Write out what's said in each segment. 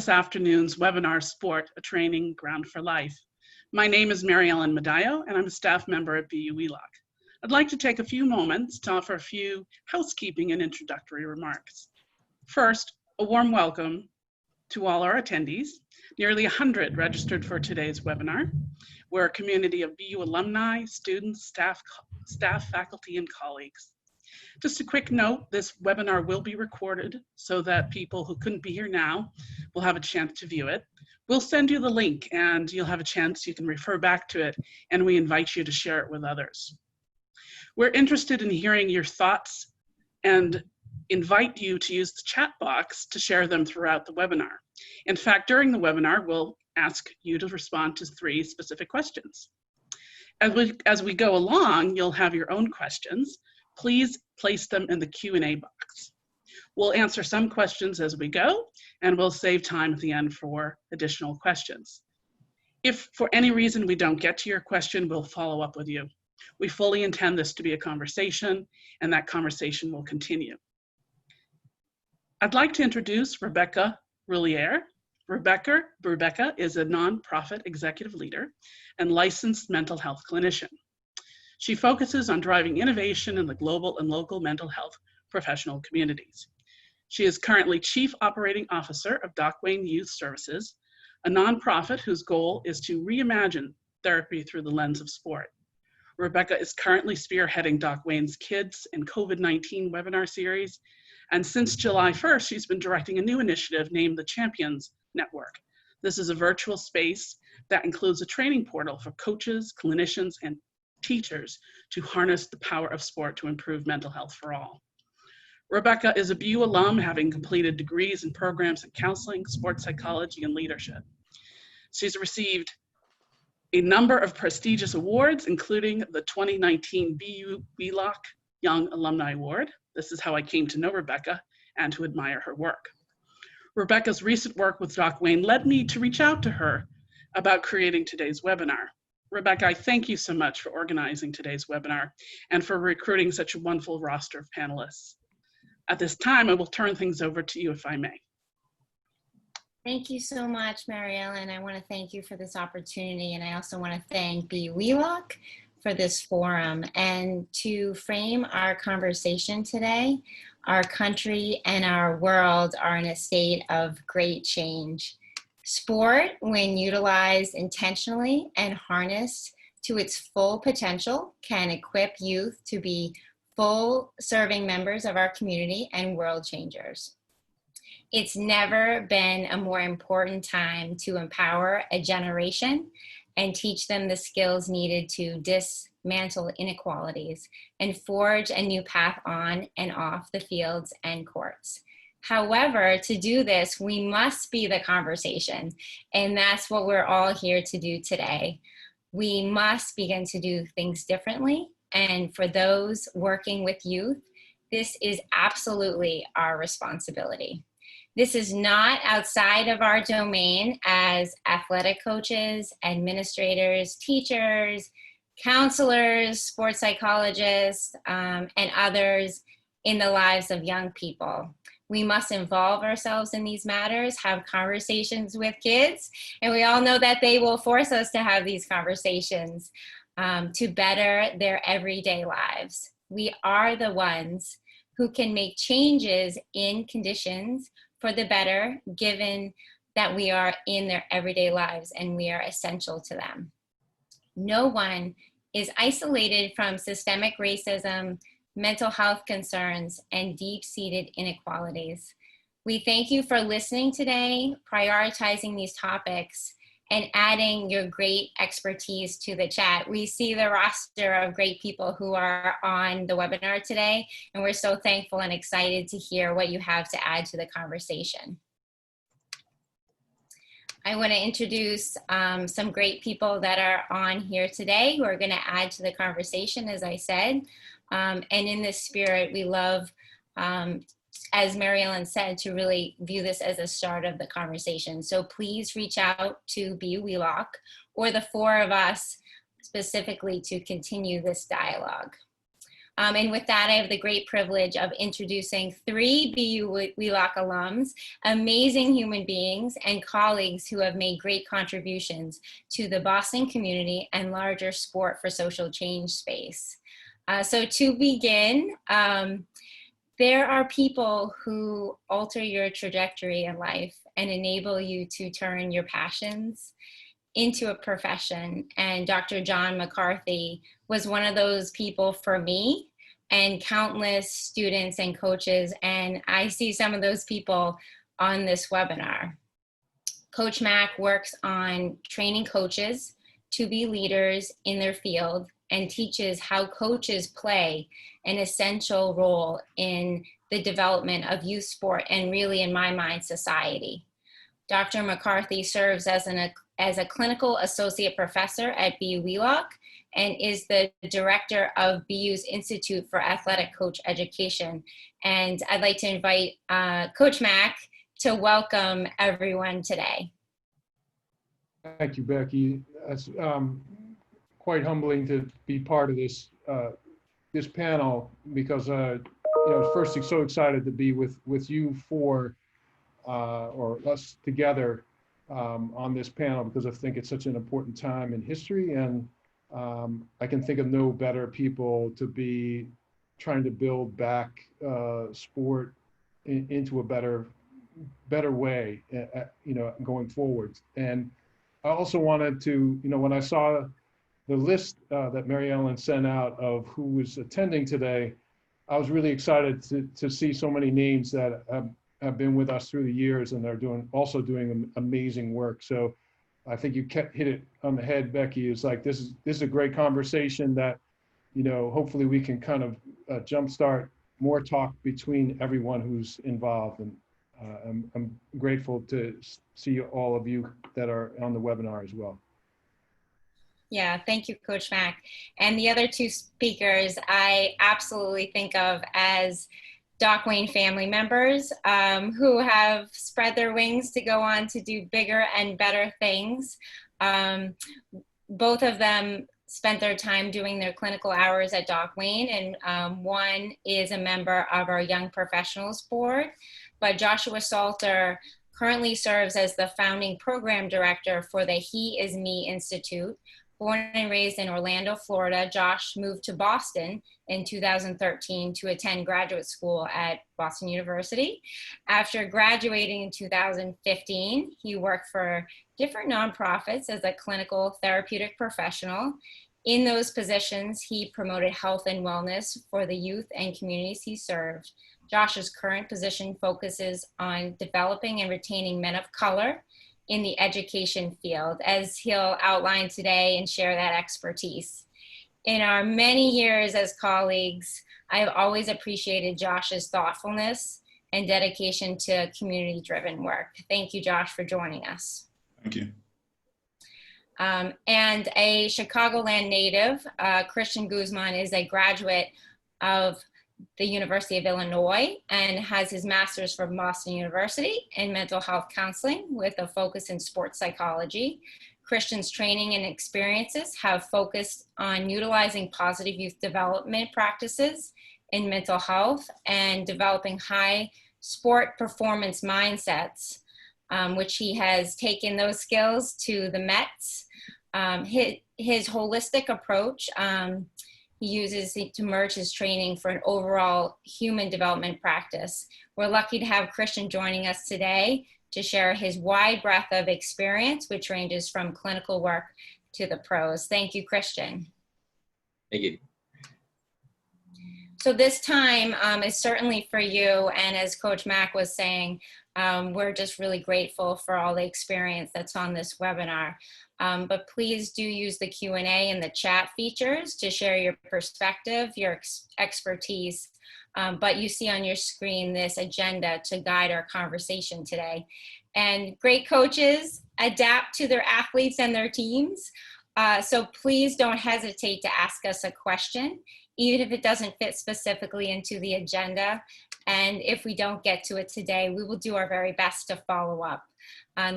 This afternoon's webinar, Sport, a Training Ground for Life. My name is Mary Ellen Medallo, and I'm a staff member at BU Wheelock. I'd like to take a few moments to offer a few housekeeping and introductory remarks. First, a warm welcome to all our attendees. Nearly 100 registered for today's webinar. We're a community of BU alumni, students, staff, faculty, and colleagues. Just a quick note, this webinar will be recorded so that people who couldn't be here now will have a chance to view it. We'll send you the link and you'll have a chance, you can refer back to it, and we invite you to share it with others. We're interested in hearing your thoughts and invite you to use the chat box to share them throughout the webinar. In fact, during the webinar, we'll ask you to respond to 3 specific questions. As we go along, you'll have your own questions. Please place them in the Q&A box. We'll answer some questions as we go, and we'll save time at the end for additional questions. If for any reason we don't get to your question, we'll follow up with you. We fully intend this to be a conversation, and that conversation will continue. I'd like to introduce Rebecca Roulier. Rebecca is a nonprofit executive leader and licensed mental health clinician. She focuses on driving innovation in the global and local mental health professional communities. She is currently Chief Operating Officer of Doc Wayne Youth Services, a nonprofit whose goal is to reimagine therapy through the lens of sport. Rebecca is currently spearheading Doc Wayne's Kids and COVID-19 webinar series, and since July 1st, she's been directing a new initiative named the Champions Network. This is a virtual space that includes a training portal for coaches, clinicians, and teachers to harness the power of sport to improve mental health for all. Rebecca is a BU alum, having completed degrees and programs in counseling, sports psychology, and leadership. She's received a number of prestigious awards, including the 2019 BU Wheelock Young Alumni Award. This is how I came to know Rebecca and to admire her work. Rebecca's recent work with Doc Wayne led me to reach out to her about creating today's webinar. Rebecca, I thank you so much for organizing today's webinar and for recruiting such a wonderful roster of panelists. At this time, I will turn things over to you if I may. Thank you so much, Mary Ellen. I want to thank you for this opportunity, and I also want to thank BU Wheelock for this forum. And to frame our conversation today, our country and our world are in a state of great change. Sport, when utilized intentionally and harnessed to its full potential, can equip youth to be full serving members of our community and world changers. It's never been a more important time to empower a generation and teach them the skills needed to dismantle inequalities and forge a new path on and off the fields and courts. However, to do this, we must be the conversation, and that's what we're all here to do today. We must begin to do things differently, and for those working with youth, this is absolutely our responsibility. This is not outside of our domain as athletic coaches, administrators, teachers, counselors, sports psychologists, and others in the lives of young people. We must involve ourselves in these matters, have conversations with kids, and we all know that they will force us to have these conversations to better their everyday lives. We are the ones who can make changes in conditions for the better, given that we are in their everyday lives and we are essential to them. No one is isolated from systemic racism, mental health concerns, and deep-seated inequalities. We thank you for listening today, prioritizing these topics, and adding your great expertise to the chat. We see the roster of great people who are on the webinar today, and we're so thankful and excited to hear what you have to add to the conversation. I want to introduce some great people that are on here today who are going to add to the conversation, as I said. And in this spirit, we love, as Mary Ellen said, to really view this as a start of the conversation. So please reach out to BU Wheelock or the 4 of us specifically to continue this dialogue. And with that, I have the great privilege of introducing 3 BU Wheelock alums, amazing human beings and colleagues who have made great contributions to the Boston community and larger sport for social change space. So to begin, there are people who alter your trajectory in life and enable you to turn your passions into a profession. And Dr. John McCarthy was one of those people for me and countless students and coaches. And I see some of those people on this webinar. Coach Mac works on training coaches to be leaders in their field and teaches how coaches play an essential role in the development of youth sport and really, in my mind, society. Dr. McCarthy serves as a clinical associate professor at BU Wheelock and is the director of BU's Institute for Athletic Coach Education. And I'd like to invite Coach Mac to welcome everyone today. Thank you, Becky. It's quite humbling to be part of this this panel because first I'm so excited to be with you four or us together on this panel because I think it's such an important time in history, and I can think of no better people to be trying to build back sport into a better way, going forward. And I also wanted to, when I saw the list that Mary Ellen sent out of who was attending today, I was really excited to see so many names that have been with us through the years, and they're also doing amazing work. So I think you hit it on the head, Becky. It's like this is a great conversation that, hopefully we can kind of jumpstart more talk between everyone who's involved. And I'm grateful to see all of you that are on the webinar as well. Yeah, thank you, Coach Mac. And the other 2 speakers I absolutely think of as Doc Wayne family members who have spread their wings to go on to do bigger and better things. Both of them spent their time doing their clinical hours at Doc Wayne, and one is a member of our Young Professionals Board, but Joshua Salter currently serves as the founding program director for the He Is Me Institute. Born and raised in Orlando, Florida, Josh moved to Boston in 2013 to attend graduate school at Boston University. After graduating in 2015, he worked for different nonprofits as a clinical therapeutic professional. In those positions, he promoted health and wellness for the youth and communities he served. Josh's current position focuses on developing and retaining men of color in the education field, as he'll outline today and share that expertise. In our many years as colleagues, I've always appreciated Josh's thoughtfulness and dedication to community-driven work. Thank you, Josh, for joining us. Thank you. And a Chicagoland native, Christian Guzman, is a graduate of the University of Illinois and has his master's from Boston University in mental health counseling with a focus in sports psychology. Christian's training and experiences have focused on utilizing positive youth development practices in mental health and developing high sport performance mindsets, which he has taken those skills to the Mets. His holistic approach, he uses to merge his training for an overall human development practice. We're lucky to have Christian joining us today to share his wide breadth of experience, which ranges from clinical work to the pros. Thank you, Christian. Thank you. So this time is certainly for you, and as Coach Mac was saying, we're just really grateful for all the experience that's on this webinar. But please do use the Q&A and the chat features to share your perspective, your expertise. But you see on your screen this agenda to guide our conversation today. And great coaches adapt to their athletes and their teams. So please don't hesitate to ask us a question, even if it doesn't fit specifically into the agenda. And if we don't get to it today, we will do our very best to follow up.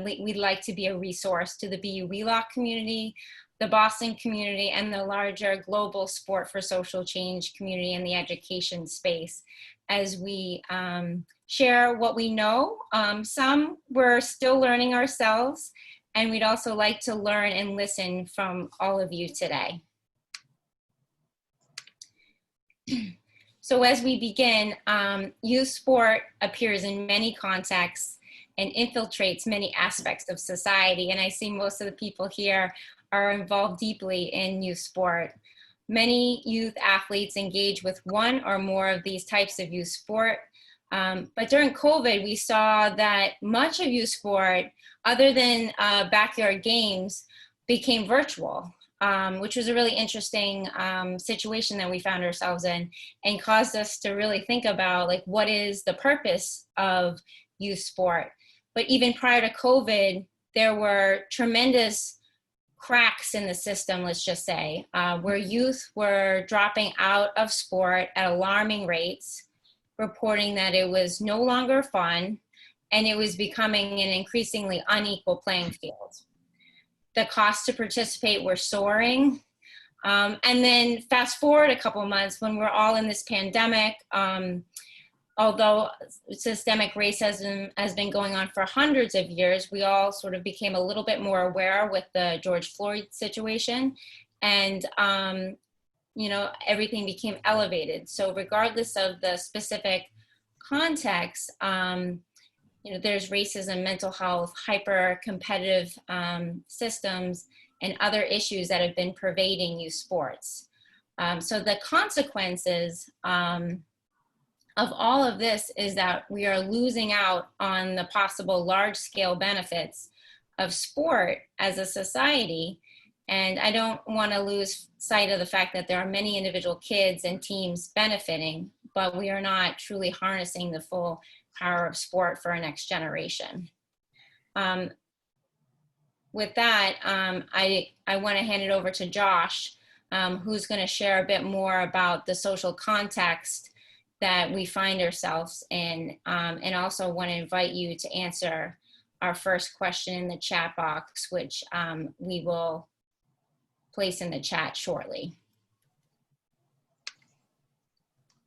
We'd like to be a resource to the BU Wheelock community, the Boston community and the larger global sport for social change community in the education space as we share what we know. Some we're still learning ourselves, and we'd also like to learn and listen from all of you today. So as we begin, youth sport appears in many contexts and infiltrates many aspects of society. And I see most of the people here are involved deeply in youth sport. Many youth athletes engage with one or more of these types of youth sport. But during COVID, we saw that much of youth sport, other than backyard games, became virtual, which was a really interesting situation that we found ourselves in, and caused us to really think about, like, what is the purpose of youth sport? But even prior to COVID, there were tremendous cracks in the system, let's just say, where youth were dropping out of sport at alarming rates, reporting that it was no longer fun, and it was becoming an increasingly unequal playing field. The costs to participate were soaring. And then fast forward a couple of months when we're all in this pandemic, although systemic racism has been going on for hundreds of years, we all sort of became a little bit more aware with the George Floyd situation, and you know, everything became elevated. So regardless of the specific context, you know, there's racism, mental health, hyper-competitive systems, and other issues that have been pervading youth sports. So the consequences of all of this is that we are losing out on the possible large-scale benefits of sport as a society. And I don't want to lose sight of the fact that there are many individual kids and teams benefiting, but we are not truly harnessing the full power of sport for our next generation. With that, I want to hand it over to Josh, who's going to share a bit more about the social context that we find ourselves in, and also want to invite you to answer our first question in the chat box, which we will place in the chat shortly.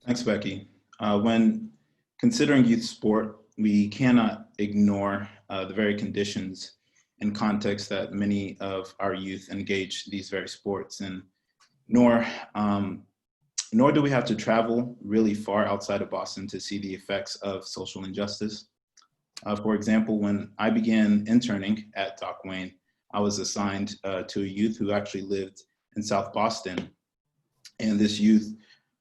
Thanks, Becky. When considering youth sport, we cannot ignore the very conditions and context that many of our youth engage these very sports in, nor do we have to travel really far outside of Boston to see the effects of social injustice. For example, when I began interning at Doc Wayne, I was assigned to a youth who actually lived in South Boston. And this youth,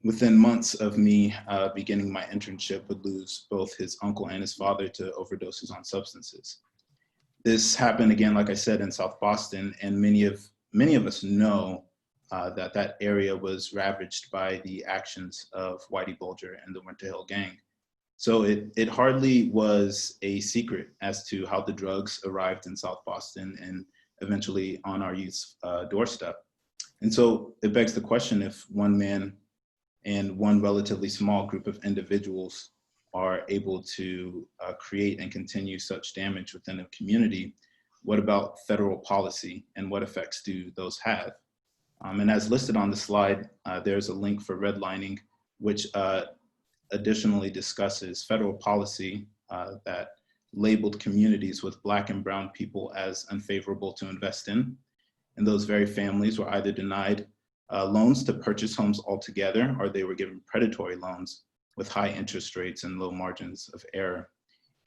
within months of me beginning my internship, would lose both his uncle and his father to overdoses on substances. This happened again, like I said, in South Boston, and many of us know that area was ravaged by the actions of Whitey Bulger and the Winter Hill Gang. So it hardly was a secret as to how the drugs arrived in South Boston and eventually on our youth's doorstep. And so it begs the question, if one man and one relatively small group of individuals are able to create and continue such damage within a community, what about federal policy and what effects do those have? And as listed on the slide, there's a link for redlining, which additionally discusses federal policy that labeled communities with Black and brown people as unfavorable to invest in. And those very families were either denied loans to purchase homes altogether, or they were given predatory loans with high interest rates and low margins of error.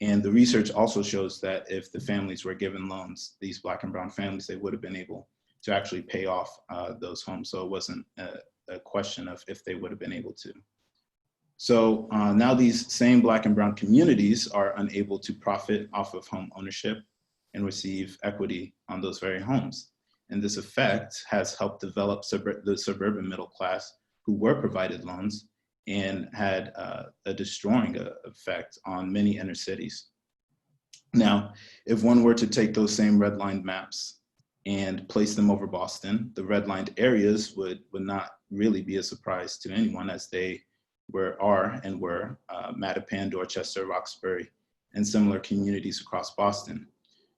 And the research also shows that if the families were given loans, these Black and brown families, they would have been able to actually pay off those homes. So it wasn't a question of if they would have been able to. So now these same Black and brown communities are unable to profit off of home ownership and receive equity on those very homes. And this effect has helped develop the suburban middle class who were provided loans and had a destroying effect on many inner cities. Now, if one were to take those same redlined maps and place them over Boston, the redlined areas would not really be a surprise to anyone, as they were Mattapan, Dorchester, Roxbury, and similar communities across Boston.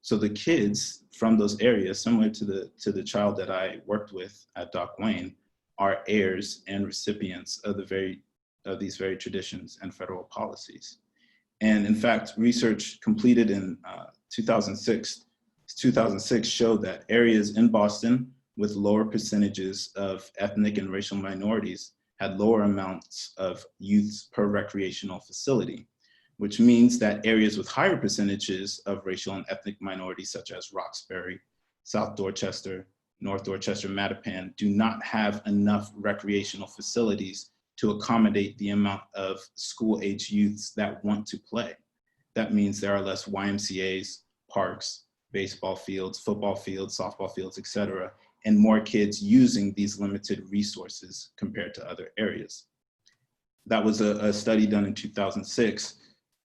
So the kids from those areas, similar to the child that I worked with at Doc Wayne, are heirs and recipients of these very traditions and federal policies. And in fact, research completed in 2006 showed that areas in Boston with lower percentages of ethnic and racial minorities had lower amounts of youths per recreational facility, which means that areas with higher percentages of racial and ethnic minorities, such as Roxbury, South Dorchester, North Dorchester, Mattapan, do not have enough recreational facilities to accommodate the amount of school-age youths that want to play. That means there are less YMCAs, parks, baseball fields, football fields, softball fields, et cetera, and more kids using these limited resources compared to other areas. That was a study done in 2006.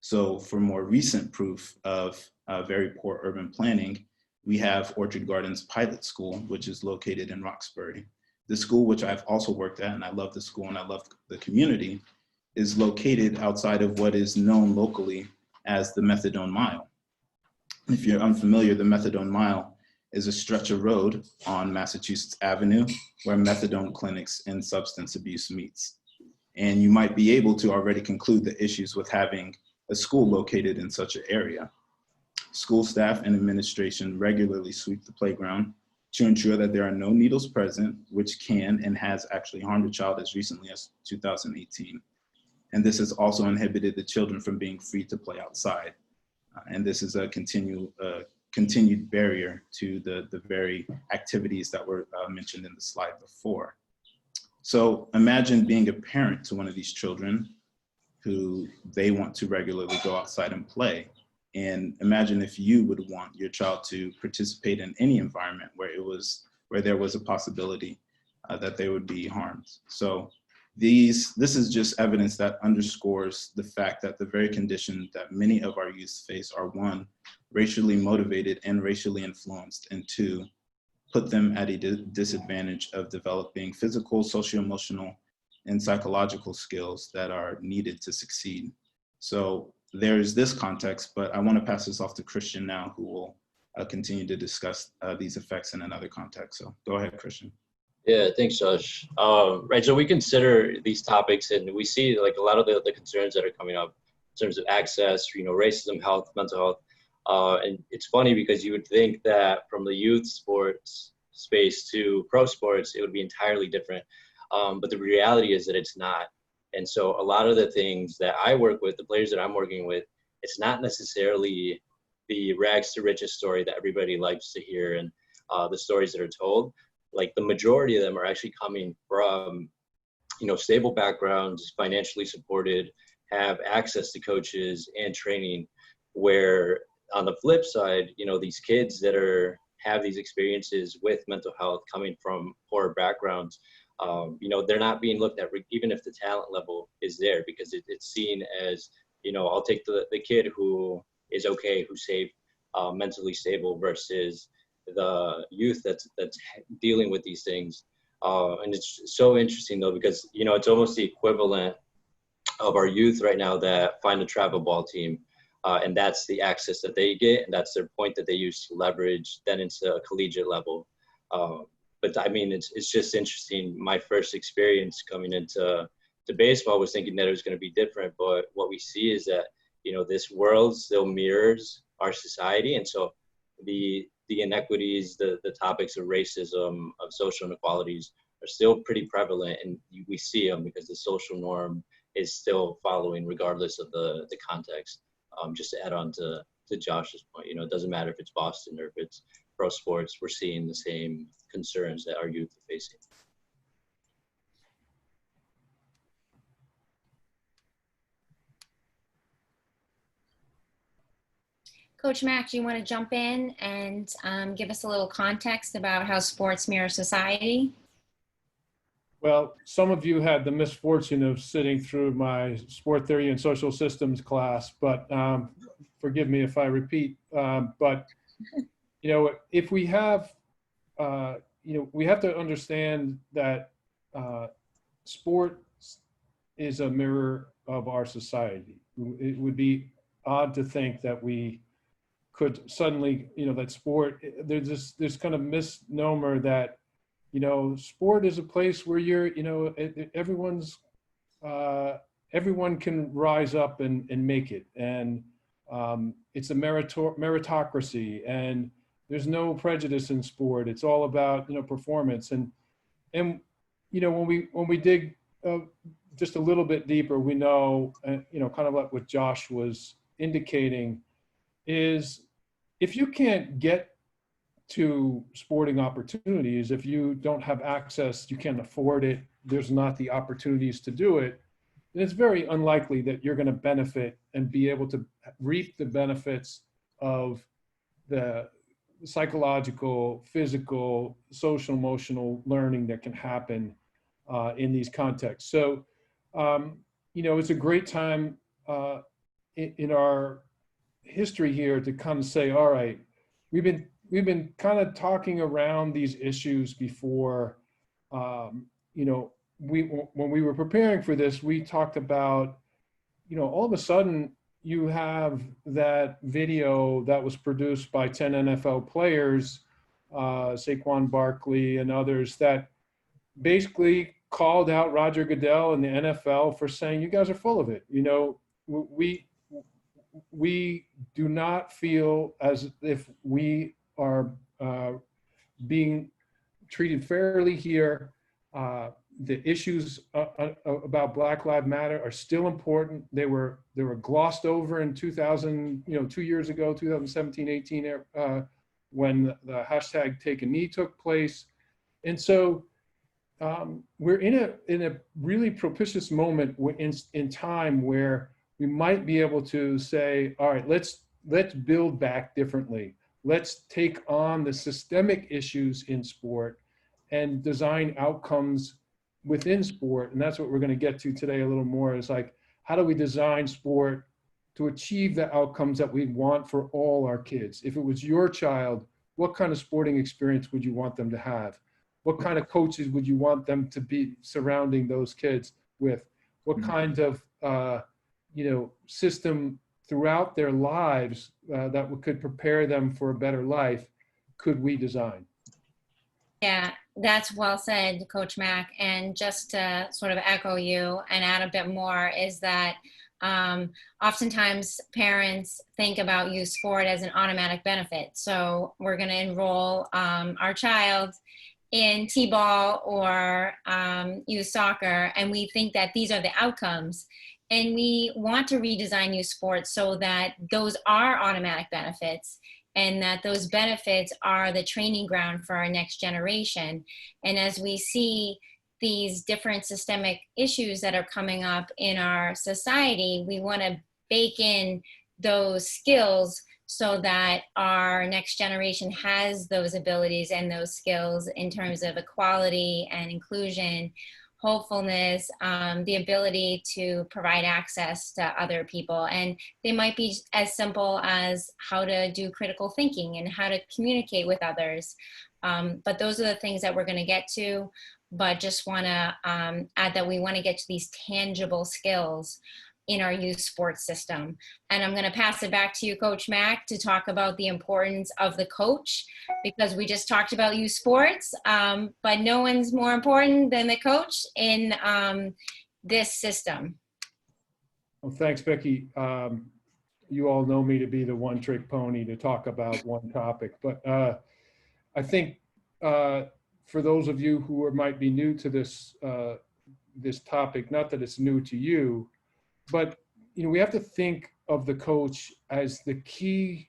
So for more recent proof of very poor urban planning, we have Orchard Gardens Pilot School, which is located in Roxbury. The school, which I've also worked at, and I love the school and I love the community, is located outside of what is known locally as the Methadone Mile. If you're unfamiliar, the Methadone Mile is a stretch of road on Massachusetts Avenue where methadone clinics and substance abuse meets. And you might be able to already conclude the issues with having a school located in such an area. School staff and administration regularly sweep the playground to ensure that there are no needles present, which can and has actually harmed a child as recently as 2018. And this has also inhibited the children from being free to play outside. And this is a continued barrier to the very activities that were mentioned in the slide before. So imagine being a parent to one of these children who they want to regularly go outside and play. And imagine if you would want your child to participate in any environment where there was a possibility that they would be harmed. So this is just evidence that underscores the fact that the very condition that many of our youth face are, one, racially motivated and racially influenced, and two, put them at a disadvantage of developing physical, socio-emotional, and psychological skills that are needed to succeed. So there's this context, but I want to pass this off to Christian now, who will continue to discuss these effects in another context. So go ahead, Christian. Yeah, thanks, Josh. Right, so we consider these topics and we see like a lot of the concerns that are coming up in terms of access, racism, health, mental health. And it's funny because you would think that from the youth sports space to pro sports, it would be entirely different. But the reality is that it's not. And so a lot of the things that I work with, the players that I'm working with, it's not necessarily the rags to riches story that everybody likes to hear and the stories that are told. Like the majority of them are actually coming from, stable backgrounds, financially supported, have access to coaches and training, where on the flip side, these kids that have these experiences with mental health coming from poor backgrounds, they're not being looked at, even if the talent level is there, because it's seen as, I'll take the kid who is okay, who's safe, mentally stable, versus the youth that's dealing with these things. And it's so interesting though, because, it's almost the equivalent of our youth right now that find a travel ball team. And that's the access that they get, and that's their point that they use to leverage then into a collegiate level. But I mean, it's just interesting. My first experience coming into baseball was thinking that it was going to be different, but what we see is that, this world still mirrors our society. And so the inequities, the topics of racism, of social inequalities are still pretty prevalent, and we see them because the social norm is still following regardless of the context. Just to add on to Josh's point, it doesn't matter if it's Boston or if it's pro sports, we're seeing the same concerns that our youth are facing. Coach Mack, do you want to jump in and give us a little context about how sports mirror society? Well, some of you had the misfortune of sitting through my sport theory and social systems class, but forgive me if I repeat. But if we have, we have to understand that sport is a mirror of our society. It would be odd to think that we could suddenly, that sport, there's this kind of misnomer that, sport is a place where everyone can rise up and make it. And it's a meritocracy, and there's no prejudice in sport. It's all about, performance. And when we dig just a little bit deeper, we know, kind of like what Josh was indicating, is if you can't get to sporting opportunities, if you don't have access, you can't afford it, there's not the opportunities to do it, then it's very unlikely that you're going to benefit and be able to reap the benefits of the psychological, physical, social, emotional learning that can happen in these contexts. So, it's a great time in our history here to kind of say, all right, we've been kind of talking around these issues before. When we were preparing for this, we talked about, all of a sudden you have that video that was produced by 10 NFL players, Saquon Barkley and others, that basically called out Roger Goodell and the NFL for saying, you guys are full of it. We do not feel as if we are being treated fairly here. The issues about Black Lives Matter are still important. They were glossed over in 2000, 2 years ago, 2017, 18, when the hashtag Take a Knee took place. And so we're in a really propitious moment in time where we might be able to say, all right, let's build back differently. Let's take on the systemic issues in sport and design outcomes within sport. And that's what we're going to get to today a little more, is like, how do we design sport to achieve the outcomes that we want for all our kids? If it was your child, what kind of sporting experience would you want them to have? What kind of coaches would you want them to be surrounding those kids with? What kind of system throughout their lives that could prepare them for a better life could we design? Yeah, that's well said, Coach Mack. And just to sort of echo you and add a bit more, is that oftentimes parents think about youth sport as an automatic benefit. So we're going to enroll our child in T-ball or youth soccer, and we think that these are the outcomes. And we want to redesign youth sports so that those are automatic benefits, and that those benefits are the training ground for our next generation. And as we see these different systemic issues that are coming up in our society, we want to bake in those skills so that our next generation has those abilities and those skills in terms of equality and inclusion, hopefulness, the ability to provide access to other people. And they might be as simple as how to do critical thinking and how to communicate with others. But those are the things that we're going to get to, but just want to add that we want to get to these tangible skills in our youth sports system. And I'm going to pass it back to you, Coach Mack, to talk about the importance of the coach, because we just talked about youth sports, but no one's more important than the coach in this system. Well, thanks, Becky. You all know me to be the one-trick pony to talk about one topic, but I think for those of you who might be new to this topic, not that it's new to you, but we have to think of the coach as the key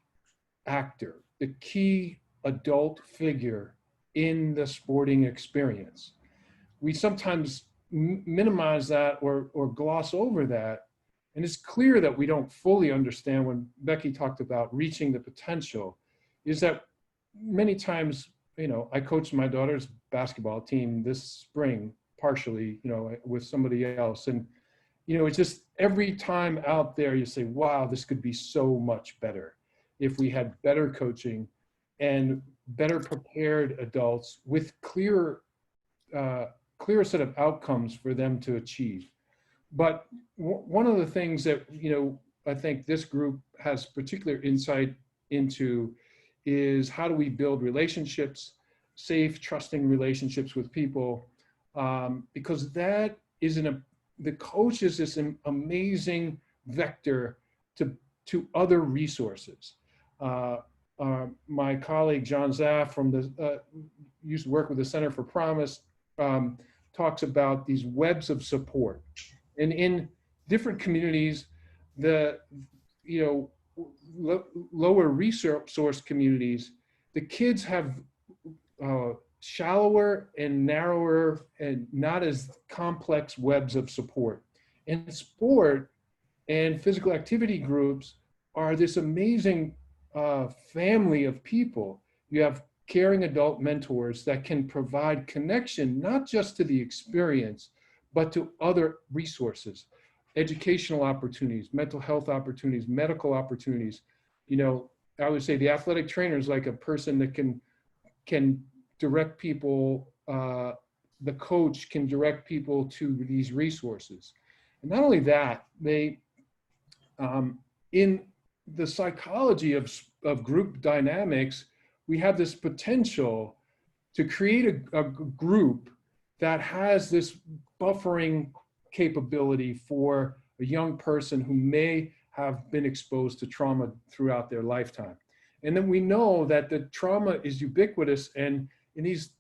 actor, the key adult figure in the sporting experience. We sometimes minimize that or gloss over that. And it's clear that we don't fully understand when Becky talked about reaching the potential, is that many times, I coached my daughter's basketball team this spring, partially, with somebody else. And, it's just every time out there you say, wow, this could be so much better if we had better coaching and better prepared adults with clear set of outcomes for them to achieve. But one of the things that, I think this group has particular insight into is how do we build relationships, safe, trusting relationships with people, because that is the coach is this amazing vector to other resources. My colleague John Zaff from the used to work with the Center for Promise talks about these webs of support, and in different communities, the lower resource communities, the kids have shallower and narrower and not as complex webs of support. And sport and physical activity groups are this amazing family of people. You have caring adult mentors that can provide connection, not just to the experience, but to other resources, educational opportunities, mental health opportunities, medical opportunities. I would say the athletic trainer is like a person that can direct people, the coach can direct people to these resources. And not only that, they, in the psychology of group dynamics, we have this potential to create a group that has this buffering capability for a young person who may have been exposed to trauma throughout their lifetime. And then we know that the trauma is ubiquitous, and in these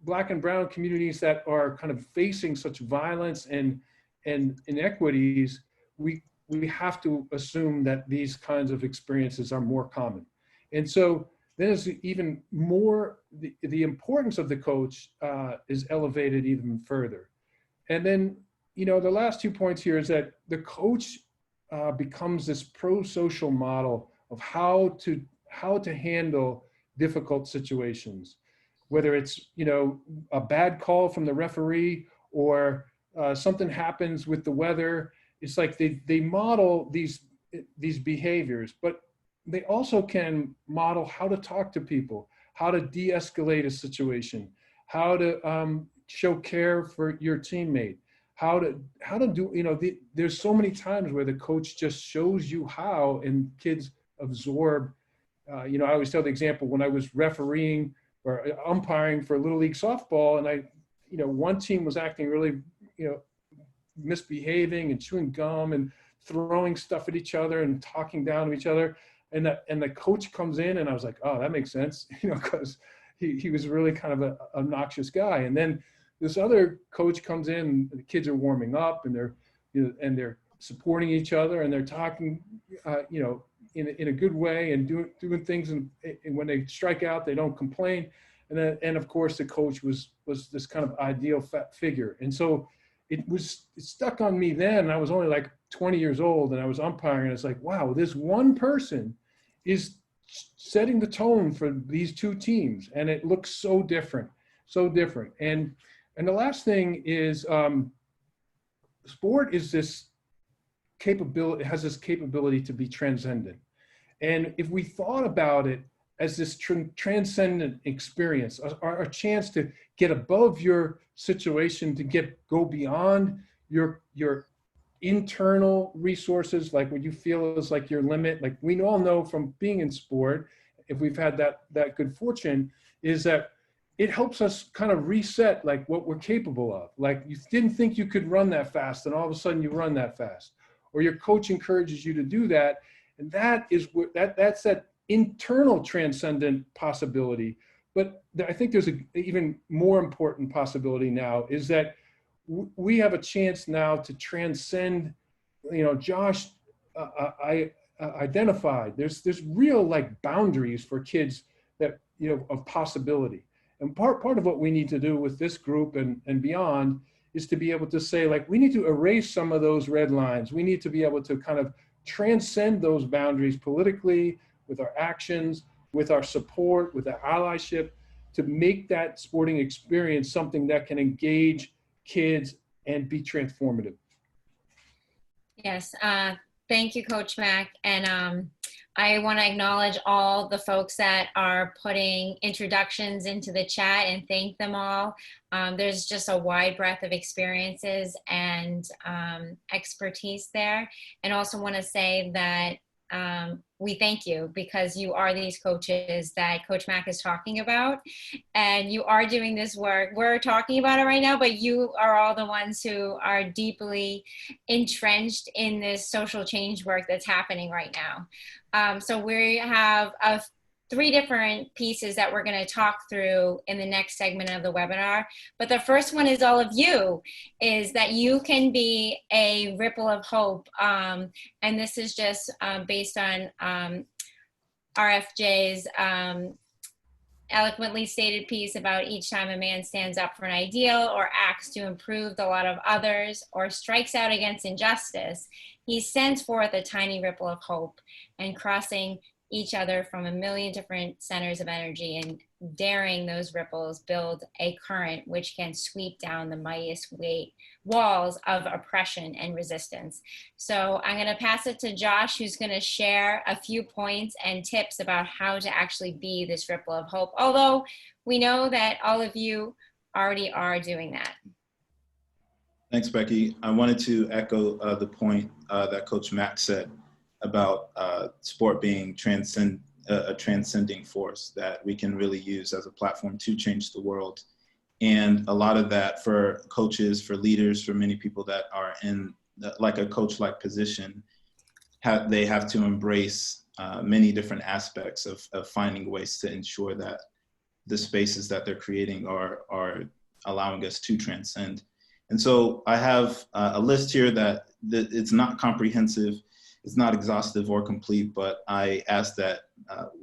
Black and brown communities that are kind of facing such violence and inequities, we have to assume that these kinds of experiences are more common. And so then it's even more, the importance of the coach is elevated even further. And then, the last 2 points here is that the coach becomes this pro-social model of how to handle difficult situations, whether it's, a bad call from the referee or something happens with the weather. It's like they model these behaviors, but they also can model how to talk to people, how to de-escalate a situation, how to show care for your teammate, how to do, there's so many times where the coach just shows you how, and kids absorb. I always tell the example when I was refereeing or umpiring for Little League softball, and one team was acting really, misbehaving and chewing gum and throwing stuff at each other and talking down to each other. And the coach comes in, and I was like, oh, that makes sense, because he was really kind of an obnoxious guy. And then this other coach comes in, and the kids are warming up, and they're supporting each other, and they're talking, in a good way, and doing things. And when they strike out, they don't complain. And of course, the coach was this kind of ideal figure. And so it stuck on me then. And I was only like 20 years old, and I was umpiring, and it's like, wow, this one person is setting the tone for these two teams, and it looks so different. And the last thing is, sport is this capability, has this capability to be transcendent. And if we thought about it as this transcendent experience, a chance to get above your situation, to go beyond your internal resources, like what you feel is like your limit. Like we all know from being in sport, if we've had that good fortune, is that it helps us kind of reset like what we're capable of. Like you didn't think you could run that fast, and all of a sudden you run that fast, or your coach encourages you to do that. And that is that's that internal transcendent possibility. But I think there's an even more important possibility now, is that we have a chance now to transcend, Josh identified, there's real like boundaries for kids that, of possibility. And part of what we need to do with this group and beyond is to be able to say, like, we need to erase some of those red lines. We need to be able to kind of transcend those boundaries politically, with our actions, with our support, with our allyship, to make that sporting experience something that can engage kids and be transformative. Yes, thank you, Coach Mack. And I want to acknowledge all the folks that are putting introductions into the chat and thank them all. There's just a wide breadth of experiences and expertise there. And also want to say that we thank you, because you are these coaches that Coach Mack is talking about, and you are doing this work. We're talking about it right now, but you are all the ones who are deeply entrenched in this social change work that's happening right now. So we have 3 different pieces that we're going to talk through in the next segment of the webinar. But the first one is all of you, is that you can be a ripple of hope. And this is just based on RFJ's eloquently stated piece about each time a man stands up for an ideal or acts to improve the lot of others or strikes out against injustice, he sends forth a tiny ripple of hope, and crossing each other from a million different centers of energy, and daring those ripples build a current which can sweep down the mightiest walls of oppression and resistance. So I'm going to pass it to Josh, who's going to share a few points and tips about how to actually be this ripple of hope, although we know that all of you already are doing that. Thanks, Becky. I wanted to echo the point that Coach Mack said about sport being a transcending force that we can really use as a platform to change the world. And a lot of that for coaches, for leaders, for many people that are in like a coach-like position, they have to embrace many different aspects of finding ways to ensure that the spaces that they're creating are allowing us to transcend. And so I have a list here that it's not comprehensive. It's not exhaustive or complete, but I ask that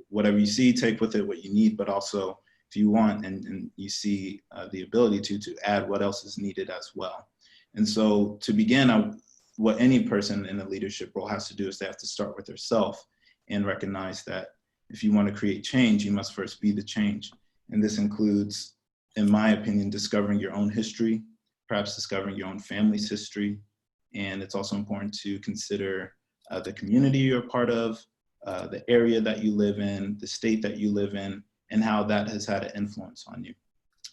whatever you see, take with it what you need, but also if you want and you see the ability to add what else is needed as well. And so to begin, what any person in a leadership role has to do is they have to start with themselves and recognize that if you want to create change, you must first be the change. And this includes, in my opinion, discovering your own history, perhaps discovering your own family's history. And it's also important to consider the community you're a part of, the area that you live in, the state that you live in, and how that has had an influence on you.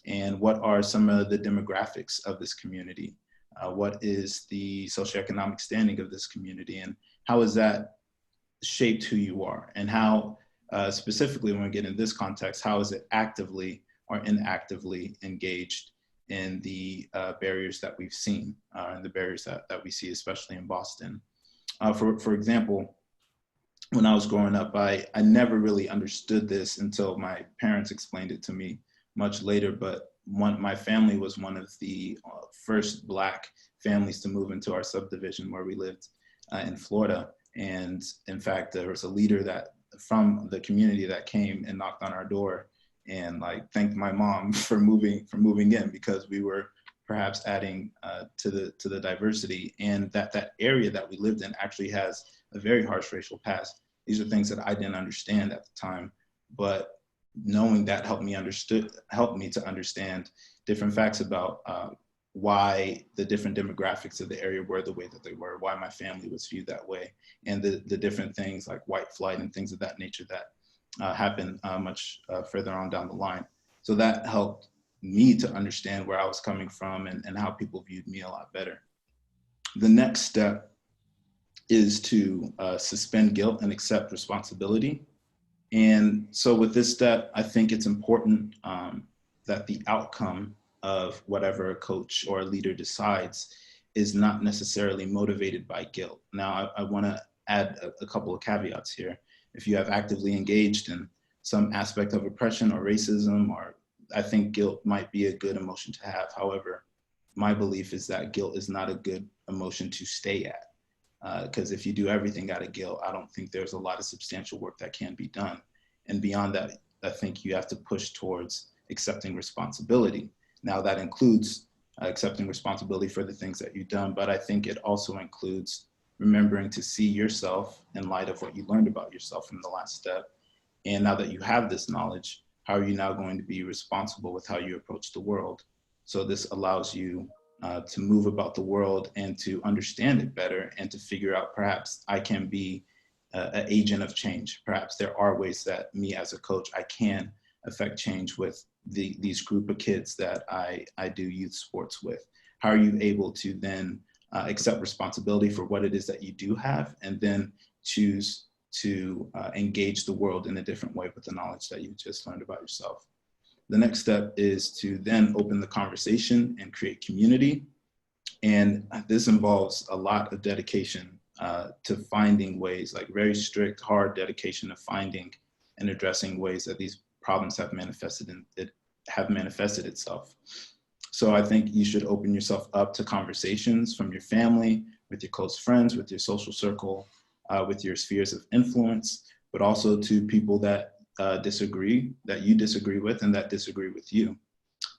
And what are some of the demographics of this community? What is the socioeconomic standing of this community? And how has that shaped who you are? And how, specifically when we get in this context, how is it actively or inactively engaged in the barriers that we've seen, and the barriers that we see, especially in Boston? For example, when I was growing up, I never really understood this until my parents explained it to me much later, but my family was one of the first Black families to move into our subdivision where we lived in Florida. And in fact, there was a leader from the community that came and knocked on our door and thanked my mom for moving in, because we were perhaps adding to the diversity, and that area that we lived in actually has a very harsh racial past. These are things that I didn't understand at the time, but knowing that helped me to understand different facts about why the different demographics of the area were the way that they were, why my family was viewed that way, and the different things like white flight and things of that nature that happened much further on down the line. So that helped me to understand where I was coming from and how people viewed me a lot better. The next step is to suspend guilt and accept responsibility. And so with this step, I think it's important that the outcome of whatever a coach or a leader decides is not necessarily motivated by guilt. Now, I want to add a couple of caveats here. If you have actively engaged in some aspect of oppression or racism, or I think guilt might be a good emotion to have. However, my belief is that guilt is not a good emotion to stay at. Because if you do everything out of guilt, I don't think there's a lot of substantial work that can be done. And beyond that, I think you have to push towards accepting responsibility. Now that includes accepting responsibility for the things that you've done, but I think it also includes remembering to see yourself in light of what you learned about yourself from the last step. And now that you have this knowledge, how are you now going to be responsible with how you approach the world? So this allows you to move about the world and to understand it better, and to figure out, perhaps I can be an agent of change. Perhaps there are ways that me as a coach, I can affect change with these group of kids that I do youth sports with. How are you able to then accept responsibility for what it is that you do have, and then choose to engage the world in a different way with the knowledge that you just learned about yourself. The next step is to then open the conversation and create community. And this involves a lot of dedication to finding ways, like very strict, hard dedication of finding and addressing ways that these problems have manifested itself. So I think you should open yourself up to conversations from your family, with your close friends, with your social circle, with your spheres of influence, but also to people that you disagree with and that disagree with you.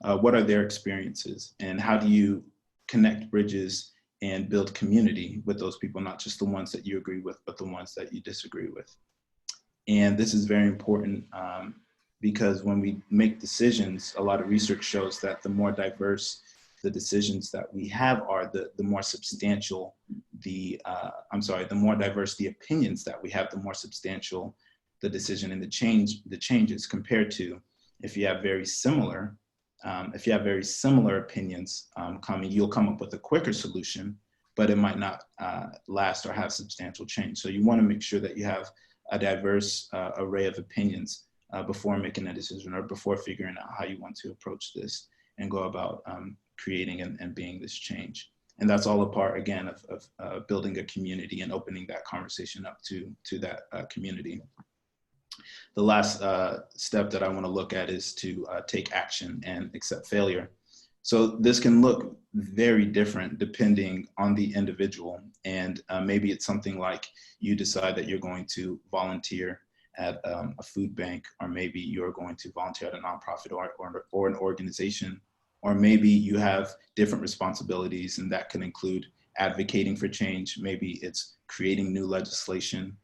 What are their experiences, and how do you connect bridges and build community with those people, not just the ones that you agree with, but the ones that you disagree with? And this is very important because when we make decisions, a lot of research shows that the more diverse the decisions that we have are, the more substantial the more diverse the opinions that we have, the more substantial the decision and the changes, compared to if you have very similar opinions coming, you'll come up with a quicker solution, but it might not last or have substantial change. So you want to make sure that you have a diverse array of opinions before making a decision or before figuring out how you want to approach this and go about creating and being this change. And that's all a part, again, of building a community and opening that conversation up to that community. The last step that I want to look at is to take action and accept failure. So this can look very different depending on the individual. And maybe it's something like you decide that you're going to volunteer at a food bank, or maybe you're going to volunteer at a nonprofit or an organization, or maybe you have different responsibilities, and that can include advocating for change. Maybe it's creating new legislation.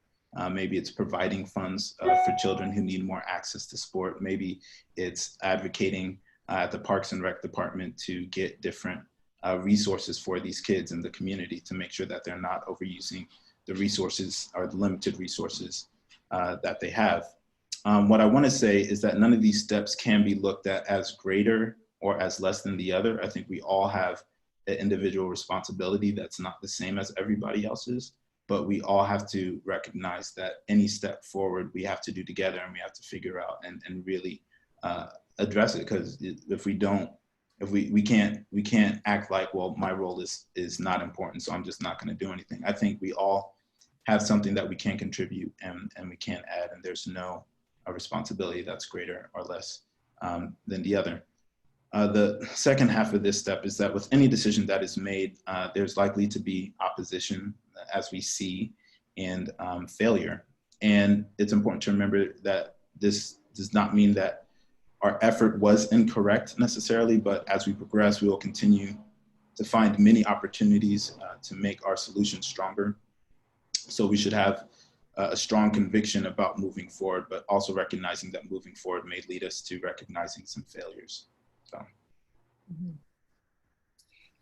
Maybe it's providing funds for children who need more access to sport. Maybe it's advocating at the Parks and Rec department to get different resources for these kids in the community to make sure that they're not overusing the resources or the limited resources that they have. What I want to say is that none of these steps can be looked at as greater or as less than the other. I think we all have an individual responsibility that's not the same as everybody else's, but we all have to recognize that any step forward we have to do together, and we have to figure out and really address it. Because if we don't, we can't act like, well, my role is not important, so I'm just not going to do anything. I think we all have something that we can contribute and we can add, and there's no responsibility that's greater or less than the other. The second half of this step is that with any decision that is made, there's likely to be opposition, as we see, and failure. And it's important to remember that this does not mean that our effort was incorrect necessarily, but as we progress, we will continue to find many opportunities to make our solutions stronger. So we should have a strong conviction about moving forward, but also recognizing that moving forward may lead us to recognizing some failures. So.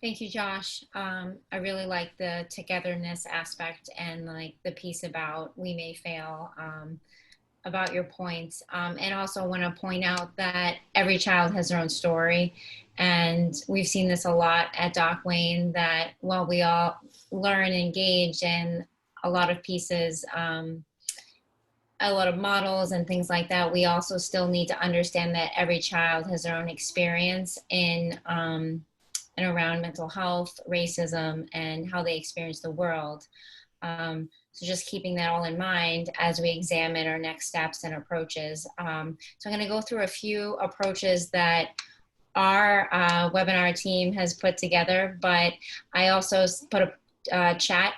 Thank you, Josh. I really like the togetherness aspect and like the piece about we may fail, about your points. And also want to point out that every child has their own story. And we've seen this a lot at Doc Wayne, that while we all learn and engage in a lot of pieces, a lot of models and things like that, we also still need to understand that every child has their own experience in and around mental health, racism, and how they experience the world. So just keeping that all in mind as we examine our next steps and approaches. So I'm going to go through a few approaches that our webinar team has put together, but I also put a chat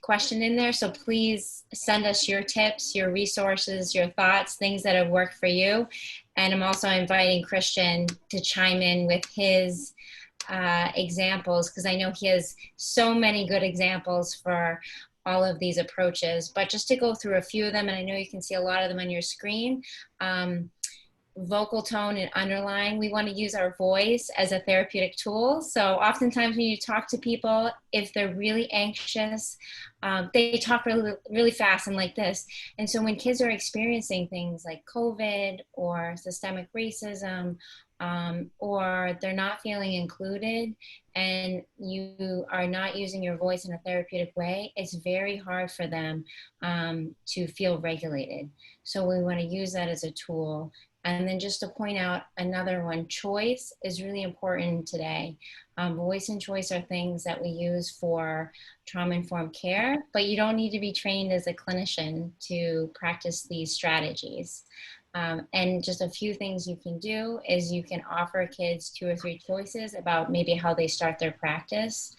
question in there. So please send us your tips, your resources, your thoughts, things that have worked for you. And I'm also inviting Christian to chime in with his examples, because I know he has so many good examples for all of these approaches. But just to go through a few of them, and I know you can see a lot of them on your screen. Vocal tone and underlying, we want to use our voice as a therapeutic tool. So oftentimes when you talk to people, if they're really anxious, they talk really, really fast and like this. And so when kids are experiencing things like COVID or systemic racism or they're not feeling included and you are not using your voice in a therapeutic way, it's very hard for them to feel regulated. So we want to use that as a tool. And then just to point out another one, choice is really important today. Voice and choice are things that we use for trauma-informed care, but you don't need to be trained as a clinician to practice these strategies. And just a few things you can do is you can offer kids 2 or 3 choices about maybe how they start their practice,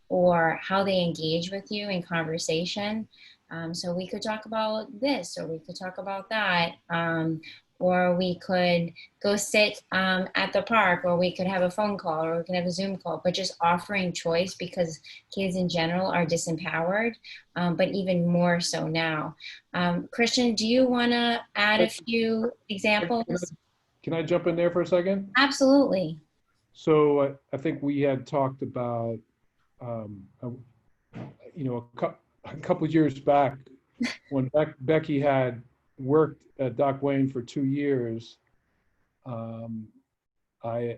or how they engage with you in conversation. So we could talk about this, or we could talk about that, or we could go sit at the park, or we could have a phone call, or we could have a Zoom call, but just offering choice, because kids in general are disempowered, but even more so now. Christian, do you want to add a few examples? Can I jump in there for a second? Absolutely. So I think we had talked about, you know, a couple of years back when Becky had worked at Doc Wayne for 2 years. I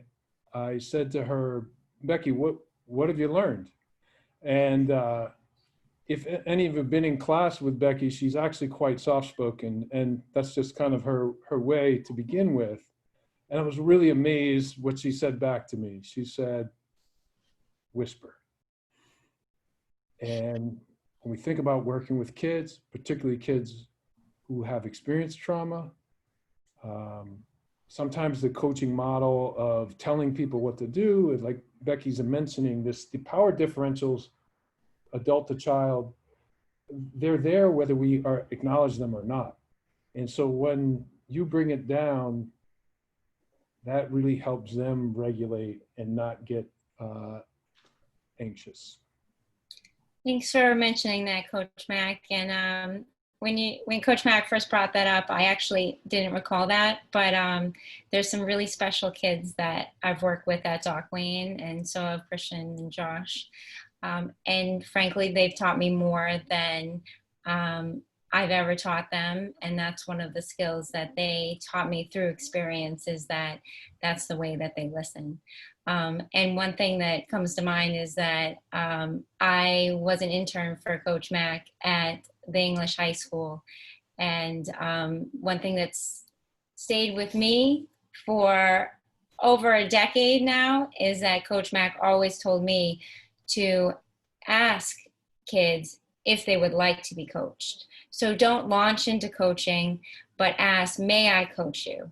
said to her, Becky, what have you learned? And if any of you have been in class with Becky, she's actually quite soft-spoken, and that's just kind of her way to begin with. And I was really amazed what she said back to me. She said, whisper. And when we think about working with kids, particularly kids who have experienced trauma, sometimes the coaching model of telling people what to do, like Becky's mentioning this, the power differentials, adult to child, they're there whether we acknowledge them or not. And so when you bring it down, that really helps them regulate and not get anxious. Thanks for mentioning that, Coach Mack. And when Coach Mack first brought that up, I actually didn't recall that, but there's some really special kids that I've worked with at Doc Wayne, and so have Christian and Josh. And frankly, they've taught me more than I've ever taught them. And that's one of the skills that they taught me through experience, is that that's the way that they listen. And one thing that comes to mind is that I was an intern for Coach Mack at the English high school. And one thing that's stayed with me for over a decade now is that Coach Mack always told me to ask kids if they would like to be coached. So don't launch into coaching, but ask, may I coach you?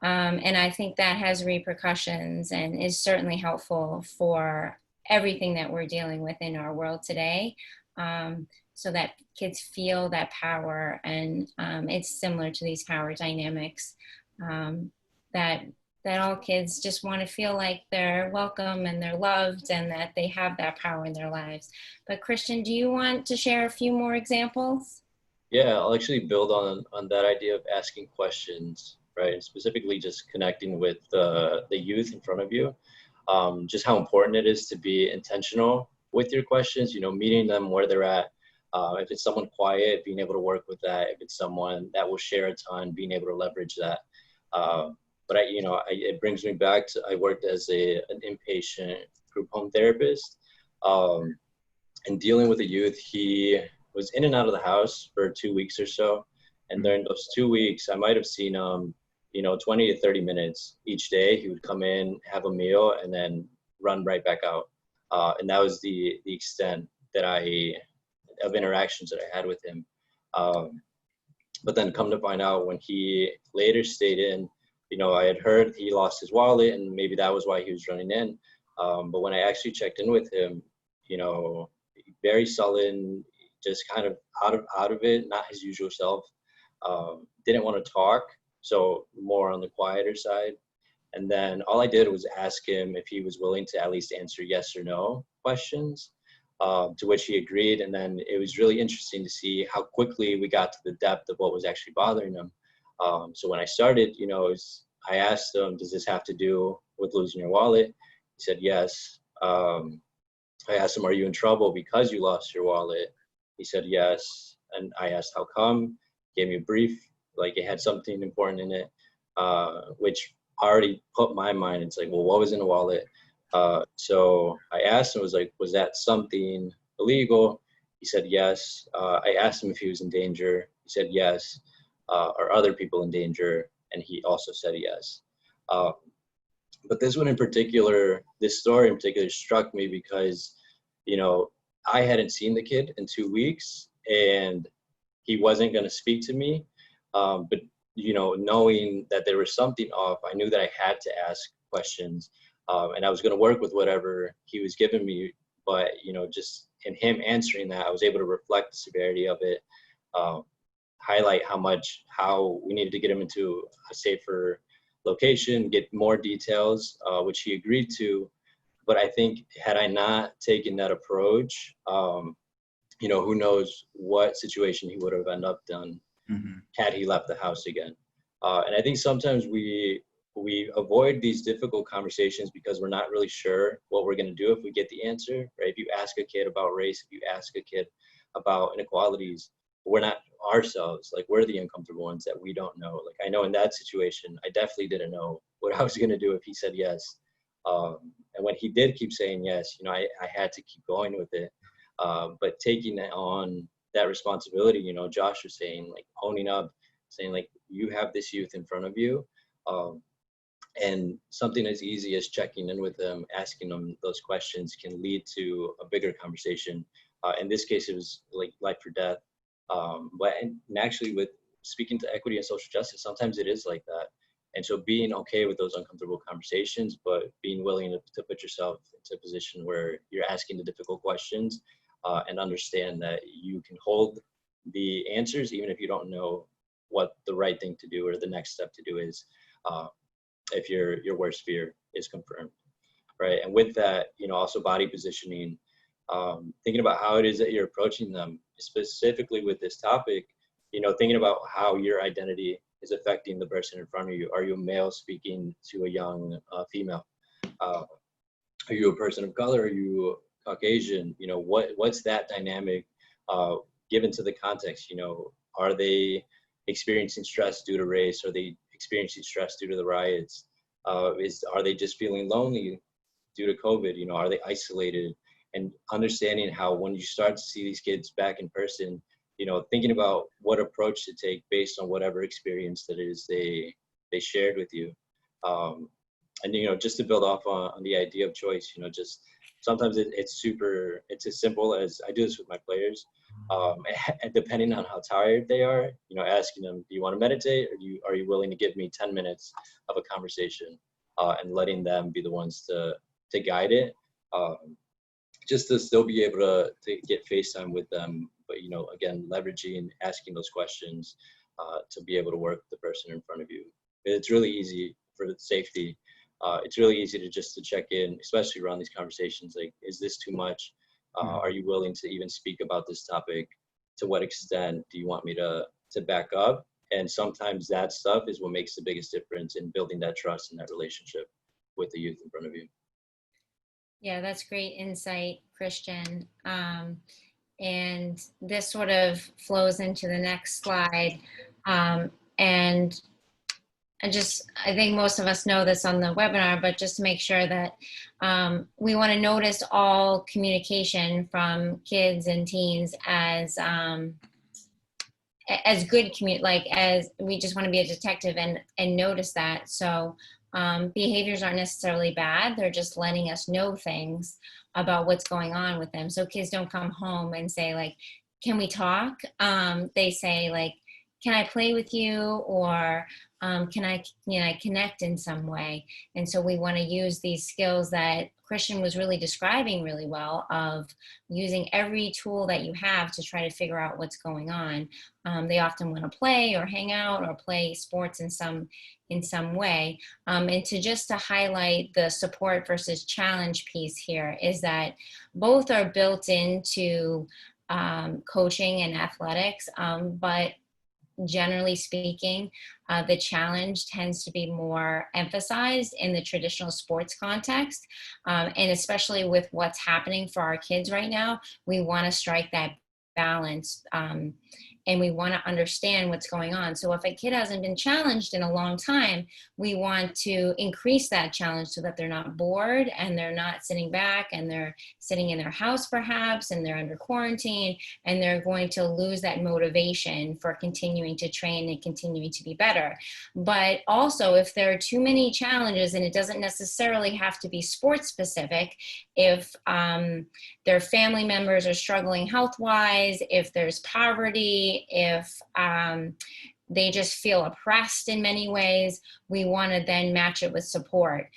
And I think that has repercussions and is certainly helpful for everything that we're dealing with in our world today, so that kids feel that power. And it's similar to these power dynamics, that all kids just want to feel like they're welcome and they're loved and that they have that power in their lives. But Christian, do you want to share a few more examples? Yeah, I'll actually build on that idea of asking questions, right? And specifically just connecting with the youth in front of you. Just how important it is to be intentional with your questions, you know, meeting them where they're at. If it's someone quiet, being able to work with that. If it's someone that will share a ton, being able to leverage that. But it brings me back to, I worked as an inpatient group home therapist, and dealing with a youth. He was in and out of the house for 2 weeks or so. And during those 2 weeks, I might've seen him, 20 to 30 minutes each day. He would come in, have a meal, and then run right back out. And that was the extent of interactions that I had with him. But then come to find out, when he later stayed in, I had heard he lost his wallet, and maybe that was why he was running in. But when I actually checked in with him, very sullen, just kind of out of it, not his usual self. Didn't want to talk, so more on the quieter side. And then all I did was ask him if he was willing to at least answer yes or no questions, to which he agreed. And then it was really interesting to see how quickly we got to the depth of what was actually bothering him. So when I started, I asked him, does this have to do with losing your wallet? He said yes. I asked him, are you in trouble because you lost your wallet? He said yes. And I asked how come. Gave me a brief, like it had something important in it, which already put my mind, it's like, well, what was in the wallet? So I asked him, was that something illegal? He said yes. I asked him if he was in danger. He said yes. Are other people in danger? And he also said yes. But this one in particular, this story in particular struck me because, you know, I hadn't seen the kid in 2 weeks and he wasn't going to speak to me. But, you know, knowing that there was something off, I knew that I had to ask questions, and I was going to work with whatever he was giving me. But, you know, just in him answering that, I was able to reflect the severity of it, highlight how we needed to get him into a safer location, get more details, which he agreed to. But I think had I not taken that approach, you know, who knows what situation he would have ended up done had he left the house again. And I think sometimes we avoid these difficult conversations because we're not really sure what we're going to do if we get the answer, right? If you ask a kid about race, if you ask a kid about inequalities, we're not ourselves, like we're the uncomfortable ones that we don't know. Like I know in that situation, I definitely didn't know what I was going to do if he said yes. And when he did keep saying yes, you know, I had to keep going with it. But taking on that responsibility, you know, Josh was saying, like owning up, saying like, you have this youth in front of you. And something as easy as checking in with them, asking them those questions can lead to a bigger conversation. In this case, it was like life or death. But and actually with speaking to equity and social justice, sometimes it is like that. And so being okay with those uncomfortable conversations, but being willing to put yourself into a position where you're asking the difficult questions, and understand that you can hold the answers even if you don't know what the right thing to do or the next step to do is, if your worst fear is confirmed, right? And with that, you know, also body positioning, thinking about how it is that you're approaching them, specifically with this topic, you know, thinking about how your identity is affecting the person in front of you. Are you a male speaking to a young female? Are you a person of color? Are you Caucasian? You know, what's that dynamic given to the context? You know, are they experiencing stress due to race? Are they experiencing stress due to the riots? Are they just feeling lonely due to COVID? You know, are they isolated? And understanding how when you start to see these kids back in person, you know, thinking about what approach to take based on whatever experience that is they shared with you. And, you know, just to build off on the idea of choice, you know, just sometimes it's as simple as I do this with my players. And depending on how tired they are, you know, asking them, do you want to meditate or are you willing to give me 10 minutes of a conversation, and letting them be the ones to guide it. Just to still be able to get FaceTime with them, but, you know, again, leveraging, asking those questions to be able to work with the person in front of you. It's really easy for the safety. It's really easy to check in, especially around these conversations. Like, is this too much? Are you willing to even speak about this topic? To what extent do you want me to back up? And sometimes that stuff is what makes the biggest difference in building that trust and that relationship with the youth in front of you. Yeah, that's great insight, Christian. And this sort of flows into the next slide. And I think most of us know this on the webinar, but just to make sure that we want to notice all communication from kids and teens as good as we just want to be a detective and notice that. So behaviors aren't necessarily bad. They're just letting us know things about what's going on with them. So kids don't come home and say like, can we talk? They say like, can I play with you? Or can I connect in some way? And so we want to use these skills that Christian was really describing really well, of using every tool that you have to try to figure out what's going on. They often want to play or hang out or play sports in some way. And to highlight the support versus challenge piece here is that both are built into coaching and athletics, but generally speaking, the challenge tends to be more emphasized in the traditional sports context. And especially with what's happening for our kids right now, we want to strike that balance. and we want to understand what's going on. So if a kid hasn't been challenged in a long time, we want to increase that challenge so that they're not bored and they're not sitting back and they're sitting in their house perhaps and they're under quarantine, and they're going to lose that motivation for continuing to train and continuing to be better. But also, if there are too many challenges, and it doesn't necessarily have to be sports specific, if their family members are struggling health-wise, if there's poverty, if they just feel oppressed in many ways, we want to then match it with support.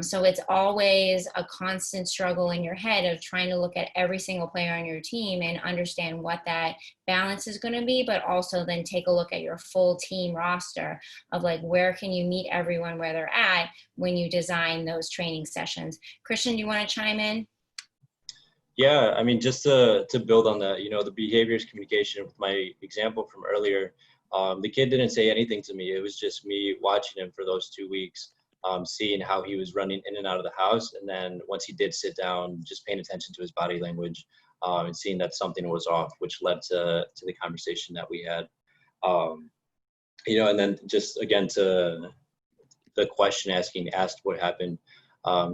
So it's always a constant struggle in your head of trying to look at every single player on your team and understand what that balance is going to be, but also then take a look at your full team roster of like, where can you meet everyone where they're at when you design those training sessions. Christian, do you want to chime in? Yeah, I mean, just to build on that, the behaviors communication with my example from earlier, the kid didn't say anything to me. It was just me watching him for those 2 weeks, seeing how he was running in and out of the house. And then once he did sit down, just paying attention to his body language and seeing that something was off, which led to the conversation that we had. And then just again to the question asked what happened.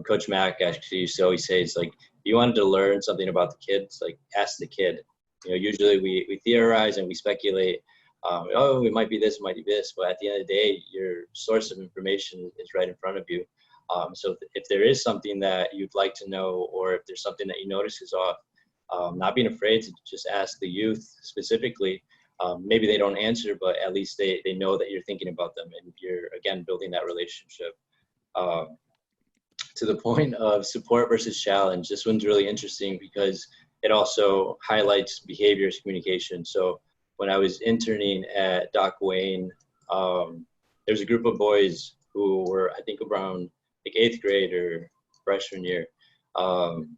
Coach Mack actually used to always say, it's like, you wanted to learn something about the kids, like ask the kid. Usually we theorize and we speculate. Oh, it might be this, it might be this, but at the end of the day, your source of information is right in front of you. So if there is something that you'd like to know, or if there's something that you notice is off, not being afraid to just ask the youth specifically. Maybe they don't answer, but at least they know that you're thinking about them and you're, again, building that relationship. To the point of support versus challenge, this one's really interesting because it also highlights behaviors communication. So when I was interning at Doc Wayne, there's a group of boys who were, I think, around like 8th grade or freshman year. And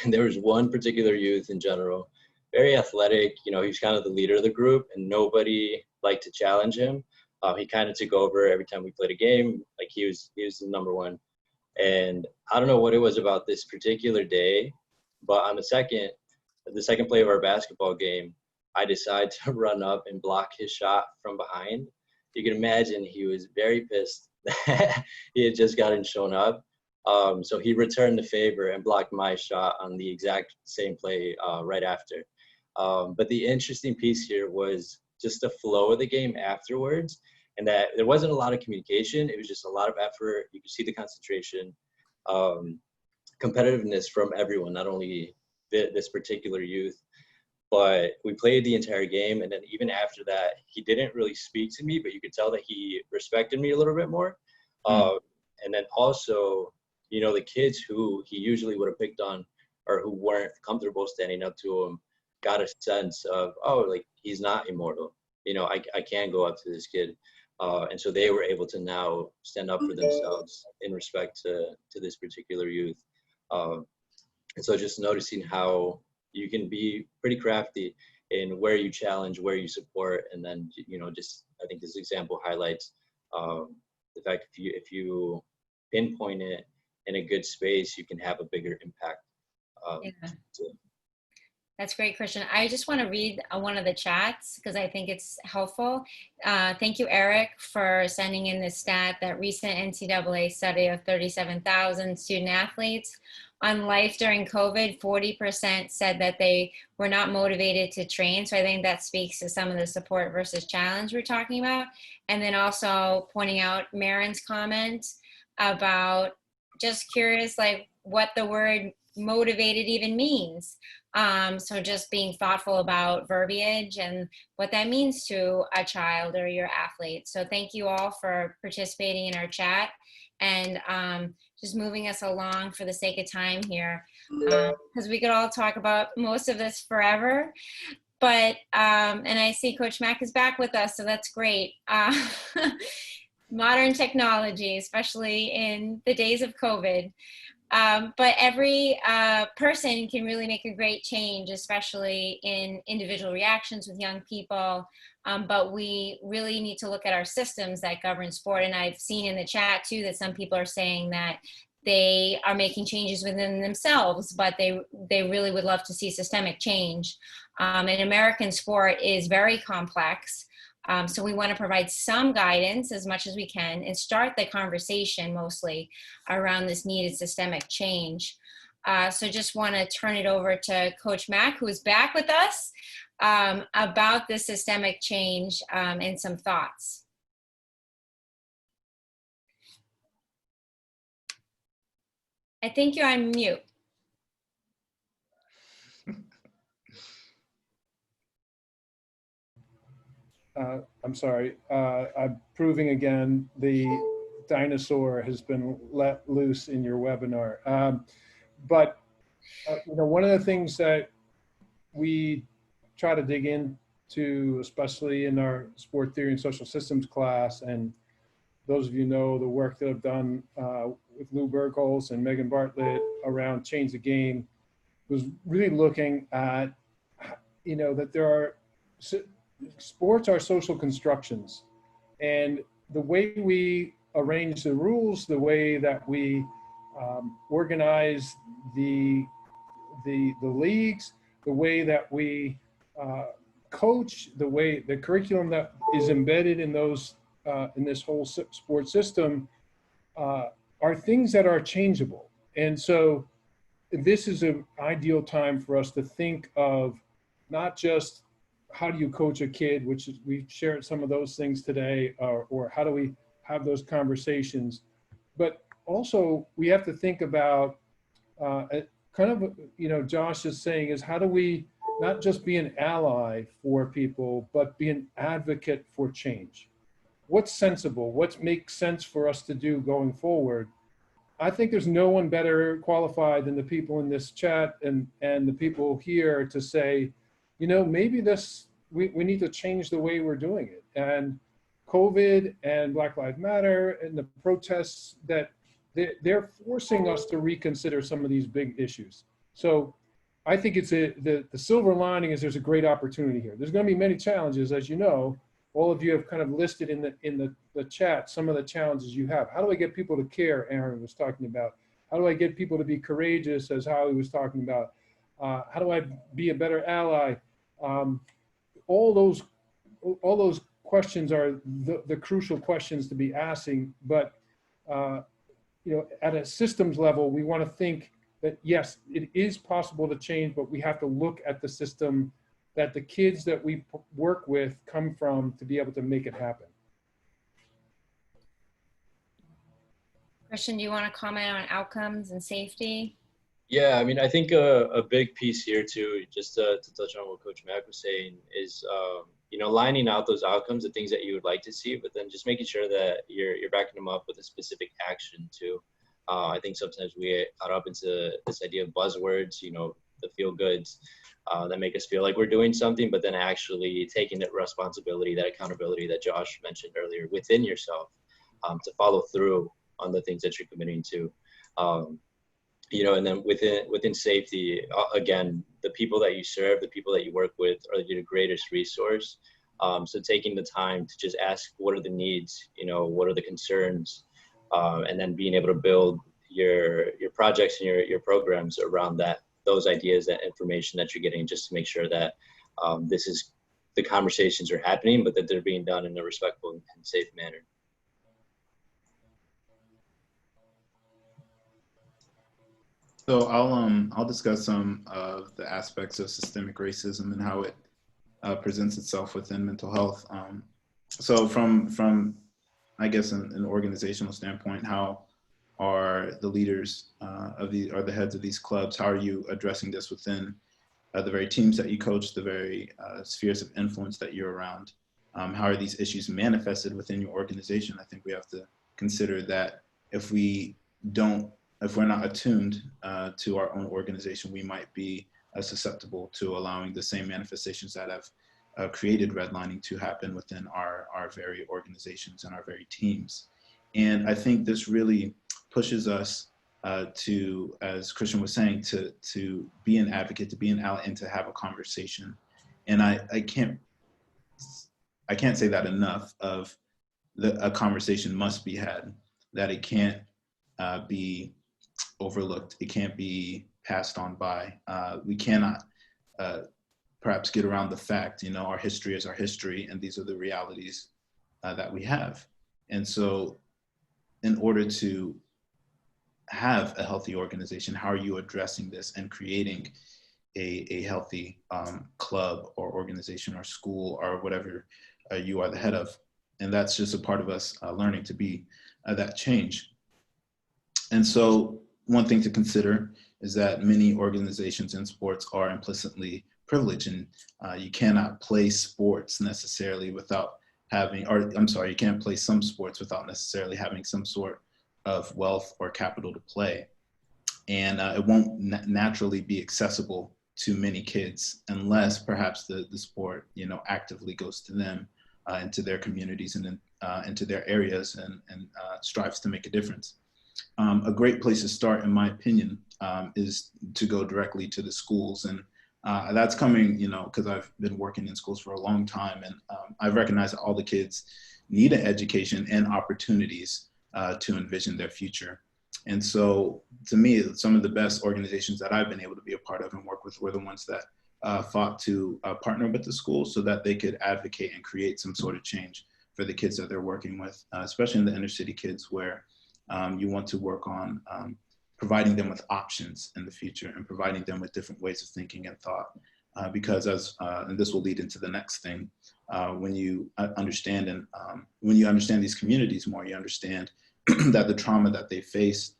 there was one particular youth in general, very athletic. He was kind of the leader of the group and nobody liked to challenge him. He kind of took over every time we played a game. Like he was the number one. And I don't know what it was about this particular day, but on the second play of our basketball game, I decided to run up and block his shot from behind. You can imagine he was very pissed that he had just gotten shown up. So he returned the favor and blocked my shot on the exact same play right after. But the interesting piece here was just the flow of the game afterwards, and that there wasn't a lot of communication. It was just a lot of effort. You could see the concentration, competitiveness from everyone, not only this particular youth, but we played the entire game. And then even after that, he didn't really speak to me, but you could tell that he respected me a little bit more. And then also, the kids who he usually would have picked on or who weren't comfortable standing up to him got a sense of, oh, like he's not immortal. I can go up to this kid. And so they were able to now stand up for themselves in respect to this particular youth. And so just noticing how you can be pretty crafty in where you challenge, where you support, and then, just I think this example highlights the fact if you pinpoint it in a good space, you can have a bigger impact. That's great, Christian. I just want to read one of the chats because I think it's helpful. Thank you, Eric, for sending in this stat that recent NCAA study of 37,000 student athletes on life during COVID, 40% said that they were not motivated to train. So I think that speaks to some of the support versus challenge we're talking about. And then also pointing out Marin's comment about just curious, like what the word motivated even means. So just being thoughtful about verbiage and what that means to a child or your athlete. So thank you all for participating in our chat and just moving us along for the sake of time here, because we could all talk about most of this forever. But, and I see Coach Mack is back with us, so that's great. Modern technology, especially in the days of COVID. But every person can really make a great change, especially in individual reactions with young people. But we really need to look at our systems that govern sport. And I've seen in the chat too that some people are saying that they are making changes within themselves, but they really would love to see systemic change. And American sport is very complex. So we want to provide some guidance as much as we can and start the conversation mostly around this needed systemic change. So just want to turn it over to Coach Mack, who is back with us, about the systemic change and some thoughts. I think you're on mute. I'm sorry. I'm proving again the dinosaur has been let loose in your webinar. But one of the things that we try to dig into, especially in our sport theory and social systems class, and those of you know the work that I've done with Lou Bergholz and Megan Bartlett around Change the Game, was really looking at, that there are, sports are social constructions, and the way we arrange the rules, the way that we organize the leagues, the way that we coach, the curriculum that is embedded in those in this whole sport system are things that are changeable. And so this is an ideal time for us to think of not just how do you coach a kid, which is, we shared some of those things today, or how do we have those conversations, but also we have to think about kind of, Josh is saying, is how do we not just be an ally for people, but be an advocate for change? What's sensible? What makes sense for us to do going forward? I think there's no one better qualified than the people in this chat and the people here to say, maybe we need to change the way we're doing it. And COVID and Black Lives Matter and the protests, that they're forcing us to reconsider some of these big issues. So I think it's the silver lining is there's a great opportunity here. There's going to be many challenges, as you know. All of you have kind of listed in the chat some of the challenges you have. How do I get people to care, Aaron was talking about? How do I get people to be courageous, as Howie was talking about? How do I be a better ally? All those questions are the crucial questions to be asking. But at a systems level, we want to think that yes, it is possible to change, but we have to look at the system that the kids that we work with come from to be able to make it happen. Christian, do you want to comment on outcomes and safety? Yeah, I mean, I think a big piece here too, just to touch on what Coach Mack was saying, is lining out those outcomes, the things that you would like to see, but then just making sure that you're backing them up with a specific action too. I think sometimes we get caught up into this idea of buzzwords, the feel goods that make us feel like we're doing something, but then actually taking that responsibility, that accountability that Josh mentioned earlier within yourself to follow through on the things that you're committing to. And then within safety, again, the people that you serve, the people that you work with are your greatest resource. So taking the time to just ask, what are the needs, what are the concerns, and then being able to build your projects and your programs around those ideas, that information that you're getting, just to make sure that the conversations are happening, but that they're being done in a respectful and safe manner. So I'll discuss some of the aspects of systemic racism and how it presents itself within mental health. So from I guess an organizational standpoint, how are the leaders or the heads of these clubs, how are you addressing this within the very teams that you coach, the very spheres of influence that you're around? How are these issues manifested within your organization? I think we have to consider that if we're not attuned to our own organization, we might be susceptible to allowing the same manifestations that have created redlining to happen within our very organizations and our very teams. And I think this really pushes us to, as Christian was saying, to be an advocate, to be an ally, and to have a conversation. And I can't say that enough of a conversation must be had, that it can't be overlooked. It can't be passed on by. We cannot perhaps get around the fact, our history is our history, and these are the realities that we have. And so in order to have a healthy organization, how are you addressing this and creating a healthy club or organization or school or whatever you are the head of? And that's just a part of us learning to be that change. And so one thing to consider is that many organizations in sports are implicitly privileged, and you cannot play sports necessarily without having, or I'm sorry, you can't play some sports without necessarily having some sort of wealth or capital to play. And it won't naturally be accessible to many kids unless perhaps the sport, actively goes to them, into their communities and into their areas and strives to make a difference. A great place to start, in my opinion, is to go directly to the schools. And that's coming, because I've been working in schools for a long time, and I've recognized that all the kids need an education and opportunities to envision their future. And so to me, some of the best organizations that I've been able to be a part of and work with were the ones that fought to partner with the schools so that they could advocate and create some sort of change for the kids that they're working with, especially in the inner city kids, where you want to work on providing them with options in the future and providing them with different ways of thinking and thought. Because and this will lead into the next thing, when you understand when you understand these communities more, you understand that the trauma that they face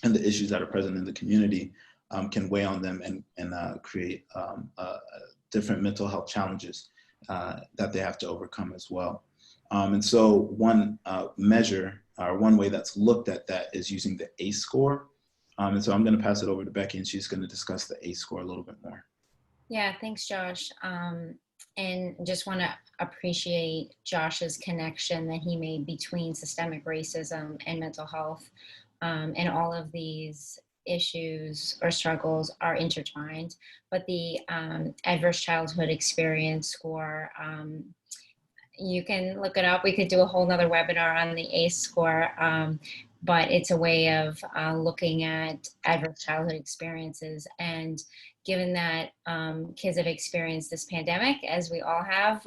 and the issues that are present in the community can weigh on them and create different mental health challenges that they have to overcome as well. And so one measure, or one way that's looked at that, is using the ACE score. And so I'm going to pass it over to Becky, and she's going to discuss the ACE score a little bit more. Yeah, thanks, Josh. And just want to appreciate Josh's connection that he made between systemic racism and mental health. And all of these issues or struggles are intertwined. But the adverse childhood experience score, you can look it up. We could do a whole nother webinar on the ACE score, but it's a way of looking at adverse childhood experiences. And given that kids have experienced this pandemic, as we all have,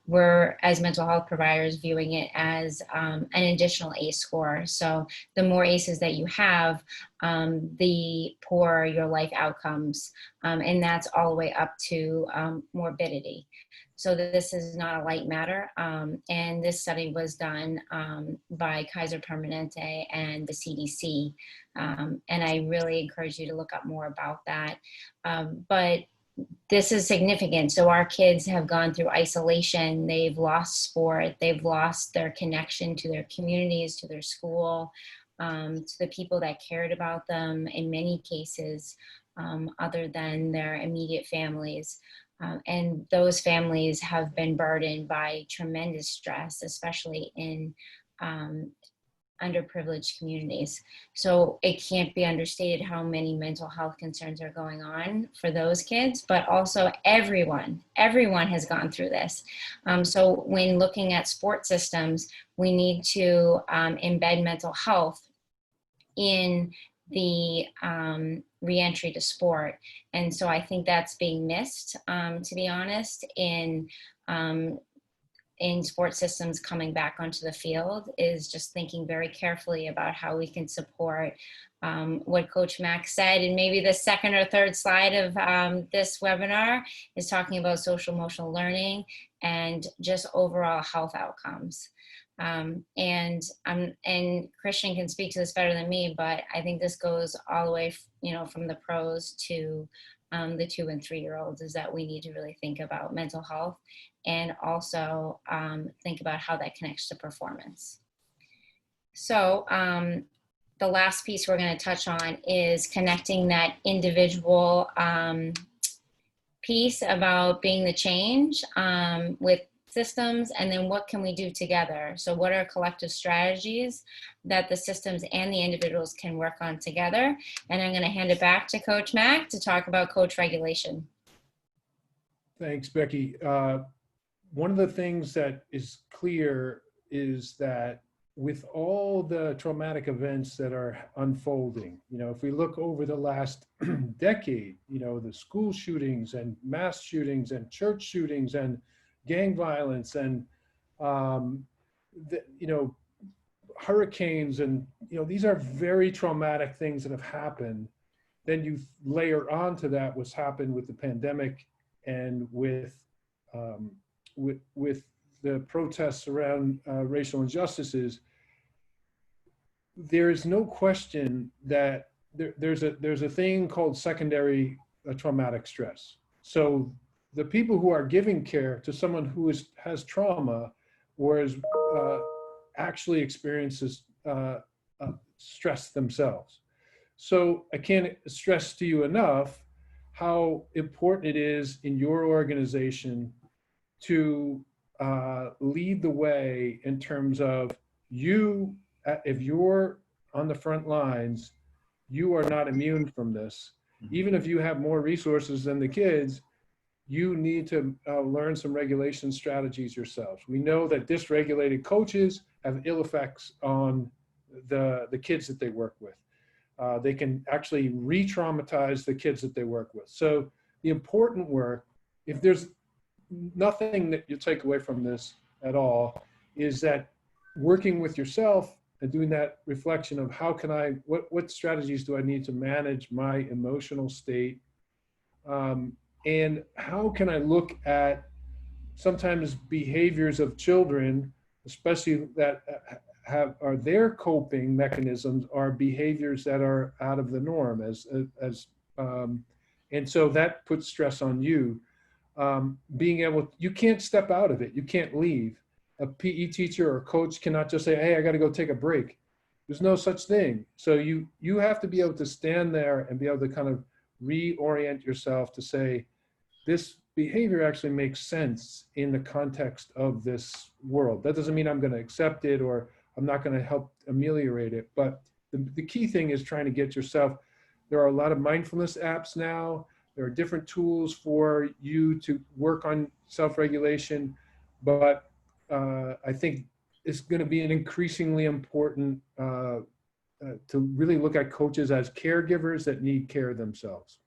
we're, as mental health providers, viewing it as an additional ACE score. So the more ACEs that you have, the poorer your life outcomes. And that's all the way up to morbidity. So this is not a light matter. And this study was done by Kaiser Permanente and the CDC. And I really encourage you to look up more about that. But this is significant. So our kids have gone through isolation. They've lost sport. They've lost their connection to their communities, to their school, to the people that cared about them in many cases, other than their immediate families. And those families have been burdened by tremendous stress, especially in underprivileged communities. So it can't be understated how many mental health concerns are going on for those kids, but also everyone has gone through this. So when looking at sport systems, we need to embed mental health in the reentry to sport. And so I think that's being missed, to be honest, in sports systems coming back onto the field, is just thinking very carefully about how we can support what Coach Mack said. And maybe the second or third slide of this webinar is talking about social emotional learning and just overall health outcomes. And Christian can speak to this better than me, but I think this goes all the way, from the pros to the 2 and 3 year olds, is that we need to really think about mental health and also think about how that connects to performance. So the last piece we're going to touch on is connecting that individual piece about being the change with systems, and then what can we do together? So what are collective strategies that the systems and the individuals can work on together? And I'm going to hand it back to Coach Mack to talk about coach regulation. Thanks, Becky. One of the things that is clear is that with all the traumatic events that are unfolding, if we look over the last decade, the school shootings and mass shootings and church shootings and gang violence and, hurricanes and, these are very traumatic things that have happened. Then you layer onto that what's happened with the pandemic and with the protests around racial injustices. There is no question that there's a thing called secondary traumatic stress. So the people who are giving care to someone who has trauma or is actually experiences stress themselves. So I can't stress to you enough how important it is in your organization to lead the way in terms of if you're on the front lines, you are not immune from this. Even if you have more resources than the kids, you need to learn some regulation strategies yourselves. We know that dysregulated coaches have ill effects on the kids that they work with. They can actually re-traumatize the kids that they work with. So the important work, if there's nothing that you take away from this at all, is that working with yourself and doing that reflection of how can what strategies do I need to manage my emotional state? And how can I look at sometimes behaviors of children, especially that are their coping mechanisms are behaviors that are out of the norm and so that puts stress on you. You can't step out of it. You can't leave. A PE teacher or coach cannot just say, hey, I got to go take a break. There's no such thing. So you have to be able to stand there and be able to kind of reorient yourself to say, this behavior actually makes sense in the context of this world. That doesn't mean I'm going to accept it or I'm not going to help ameliorate it. But the key thing is trying to get yourself, there are a lot of mindfulness apps now. There are different tools for you to work on self-regulation, but I think it's going to be an increasingly important to really look at coaches as caregivers that need care themselves.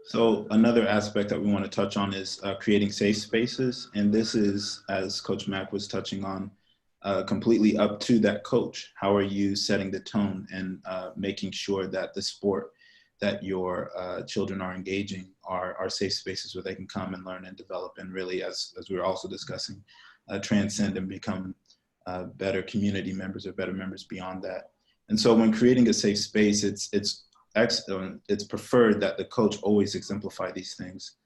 So another aspect that we want to touch on is creating safe spaces. And this is, as Coach Mack was touching on, completely up to that coach. How are you setting the tone and making sure that the sport that your children are engaging are safe spaces where they can come and learn and develop and really, as we were also discussing, transcend and become better community members or better members beyond that. And so when creating a safe space, it's preferred that the coach always exemplify these things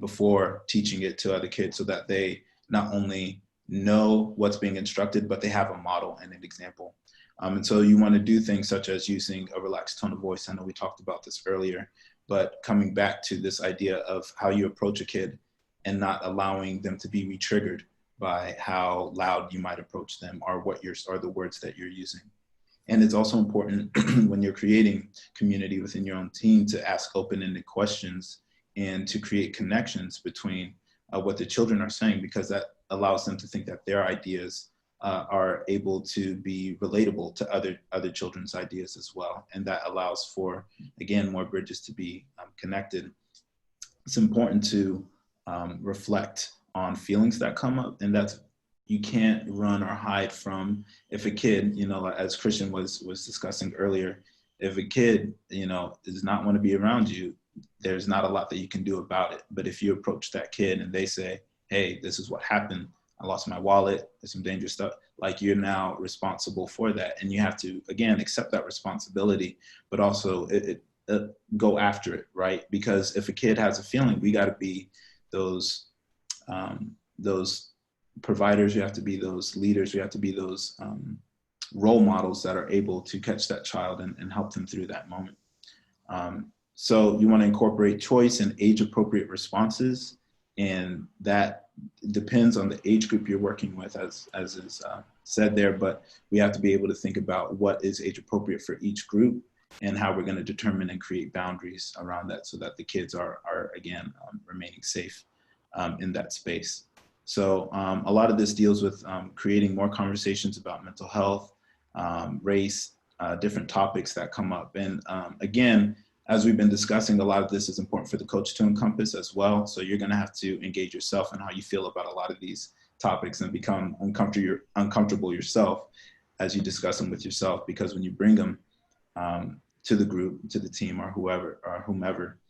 before teaching it to other kids so that they not only know what's being instructed, but they have a model and an example. And so you want to do things such as using a relaxed tone of voice. I know we talked about this earlier, but coming back to this idea of how you approach a kid and not allowing them to be re-triggered by how loud you might approach them or the words that you're using. And it's also important when you're creating community within your own team to ask open-ended questions and to create connections between what the children are saying, because that allows them to think that their ideas are able to be relatable to other children's ideas as well. And that allows for, again, more bridges to be connected. It's important to reflect on feelings that come up, and that's, you can't run or hide from. If a kid, as Christian was discussing earlier, if a kid, does not want to be around you, there's not a lot that you can do about it. But if you approach that kid and they say, hey, this is what happened, I lost my wallet, there's some dangerous stuff, like, you're now responsible for that. And you have to, again, accept that responsibility, but also go after it, right? Because if a kid has a feeling, we got to be those providers, you have to be those leaders, you have to be those role models that are able to catch that child and help them through that moment. So you want to incorporate choice and age-appropriate responses, and that depends on the age group you're working with, as is said there, but we have to be able to think about what is age-appropriate for each group and how we're going to determine and create boundaries around that so that the kids are again, remaining safe in that space. So a lot of this deals with creating more conversations about mental health, race, different topics that come up. And again, as we've been discussing, a lot of this is important for the coach to encompass as well. So you're going to have to engage yourself in how you feel about a lot of these topics and become uncomfortable yourself as you discuss them with yourself, because when you bring them to the group, to the team, or whomever,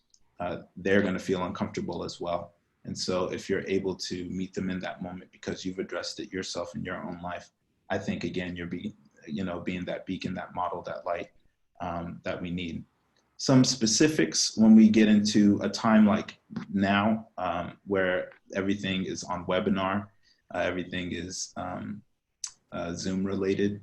they're going to feel uncomfortable as well. And so if you're able to meet them in that moment because you've addressed it yourself in your own life, I think, again, you're being that beacon, that model, that light that we need. Some specifics when we get into a time like now, where everything is on webinar, everything is Zoom related.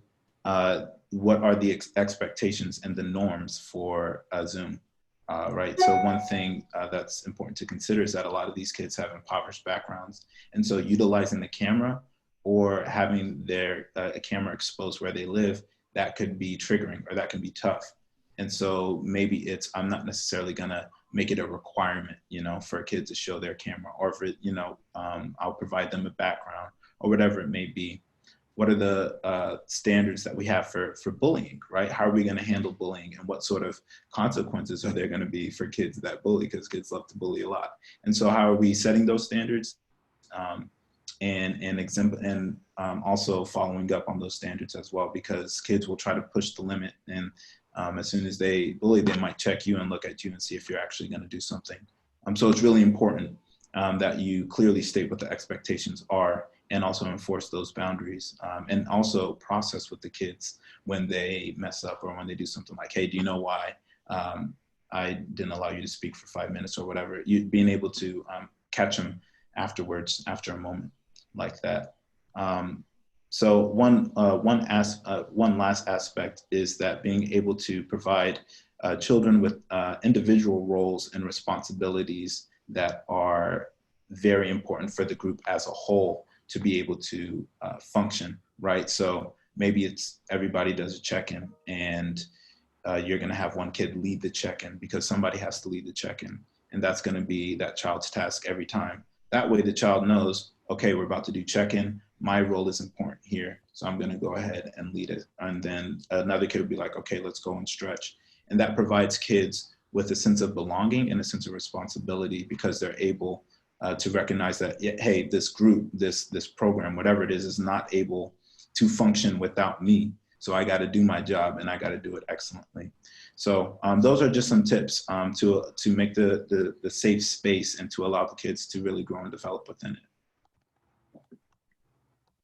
What are the expectations and the norms for Zoom? Right. So one thing that's important to consider is that a lot of these kids have impoverished backgrounds. And so utilizing the camera or having their a camera exposed where they live, that could be triggering, or that can be tough. And so maybe I'm not necessarily going to make it a requirement, for a kid to show their camera, or if it, I'll provide them a background or whatever it may be. What are the standards that we have for bullying, right? How are we going to handle bullying, and what sort of consequences are there going to be for kids that bully, because kids love to bully a lot. And so how are we setting those standards and also following up on those standards as well, because kids will try to push the limit, and as soon as they bully, they might check you and look at you and see if you're actually going to do something. So it's really important that you clearly state what the expectations are, and also enforce those boundaries, and also process with the kids when they mess up, or when they do something like, hey, do you know why I didn't allow you to speak for 5 minutes, or whatever? You being able to catch them afterwards, after a moment like that. So one last aspect is that being able to provide children with individual roles and responsibilities that are very important for the group as a whole to be able to function, right? So maybe it's everybody does a check-in, and you're gonna have one kid lead the check-in because somebody has to lead the check-in, and that's gonna be that child's task every time. That way the child knows, okay, we're about to do check-in, my role is important here, so I'm gonna go ahead and lead it. And then another kid will be like, okay, let's go and stretch. And that provides kids with a sense of belonging and a sense of responsibility, because they're able to recognize that, hey, this group, this program, whatever it is not able to function without me. So I got to do my job, and I got to do it excellently. So those are just some tips to make the safe space, and to allow the kids to really grow and develop within it.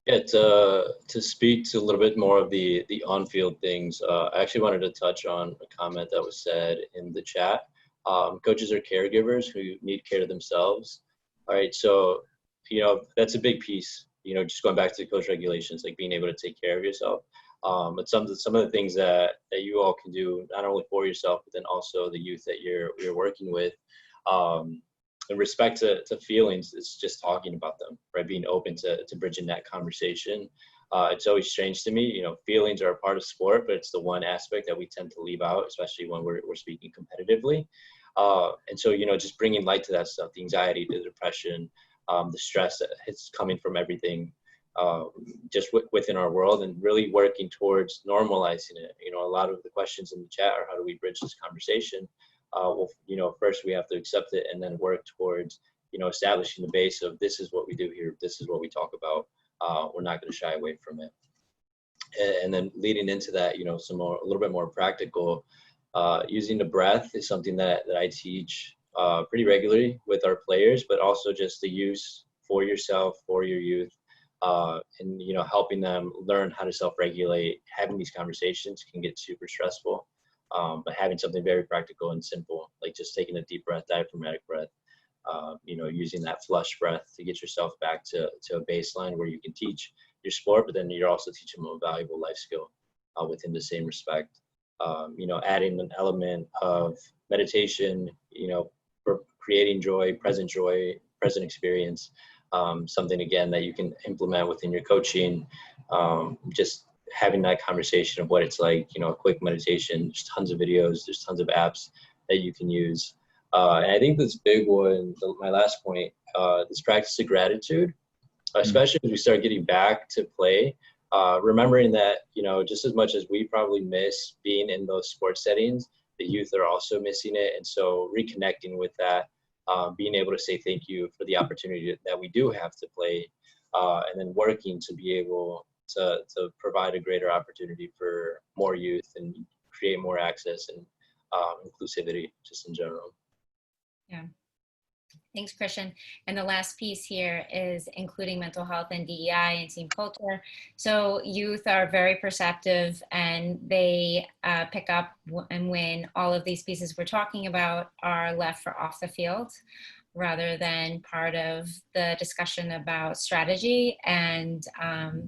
Yeah, to speak to a little bit more of the on-field things, I actually wanted to touch on a comment that was said in the chat. Coaches are caregivers who need care to themselves. All right, so, that's a big piece, just going back to the coach regulations, like being able to take care of yourself. But some of the things that you all can do, not only for yourself, but then also the youth that you're working with, in respect to feelings, it's just talking about them, right? Being open to bridging that conversation. It's always strange to me, feelings are a part of sport, but it's the one aspect that we tend to leave out, especially when we're speaking competitively. And so, just bringing light to that stuff, the anxiety, the depression, the stress that is coming from everything, just within our world, and really working towards normalizing it. A lot of the questions in the chat are, how do we bridge this conversation? Well, first we have to accept it, and then work towards, establishing the base of, this is what we do here. This is what we talk about. We're not going to shy away from it. And then leading into that, a little bit more practical, using the breath is something that I teach pretty regularly with our players, but also just the use for yourself, for your youth, and helping them learn how to self-regulate. Having these conversations can get super stressful, but having something very practical and simple, like just taking a deep breath, diaphragmatic breath, using that flush breath to get yourself back to a baseline where you can teach your sport, but then you're also teaching them a valuable life skill within the same respect. Adding an element of meditation, for creating joy, present experience, something again that you can implement within your coaching, just having that conversation of what it's like, a quick meditation. There's tons of videos, there's tons of apps that you can use. And I think this big one, my last point, this practice of gratitude, especially as we start getting back to play, remembering that, just as much as we probably miss being in those sports settings, the youth are also missing it. And so reconnecting with that, being able to say thank you for the opportunity that we do have to play, and then working to be able to provide a greater opportunity for more youth and create more access and inclusivity just in general. Yeah. Thanks, Christian. And the last piece here is including mental health and DEI and team culture. So youth are very perceptive, and they pick up and when all of these pieces we're talking about are left for off the field, rather than part of the discussion about strategy and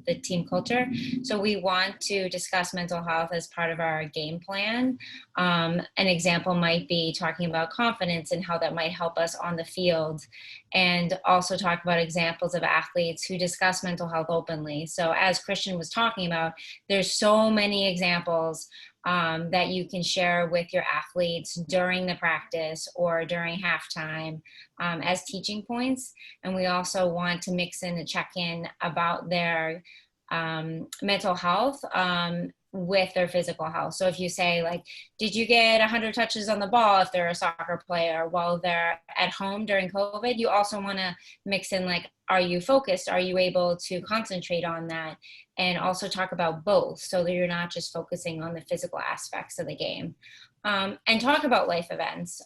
the team culture. So we want to discuss mental health as part of our game plan. An example might be talking about confidence and how that might help us on the field, and also talk about examples of athletes who discuss mental health openly. So as Christian was talking about, there's so many examples that you can share with your athletes during the practice or during halftime as teaching points. And we also want to mix in a check-in about their mental health with their physical health. So if you say, like, did you get 100 touches on the ball if they're a soccer player while they're at home during COVID, you also want to mix in, like, are you focused? Are you able to concentrate on that? And also talk about both, so that you're not just focusing on the physical aspects of the game. And talk about life events.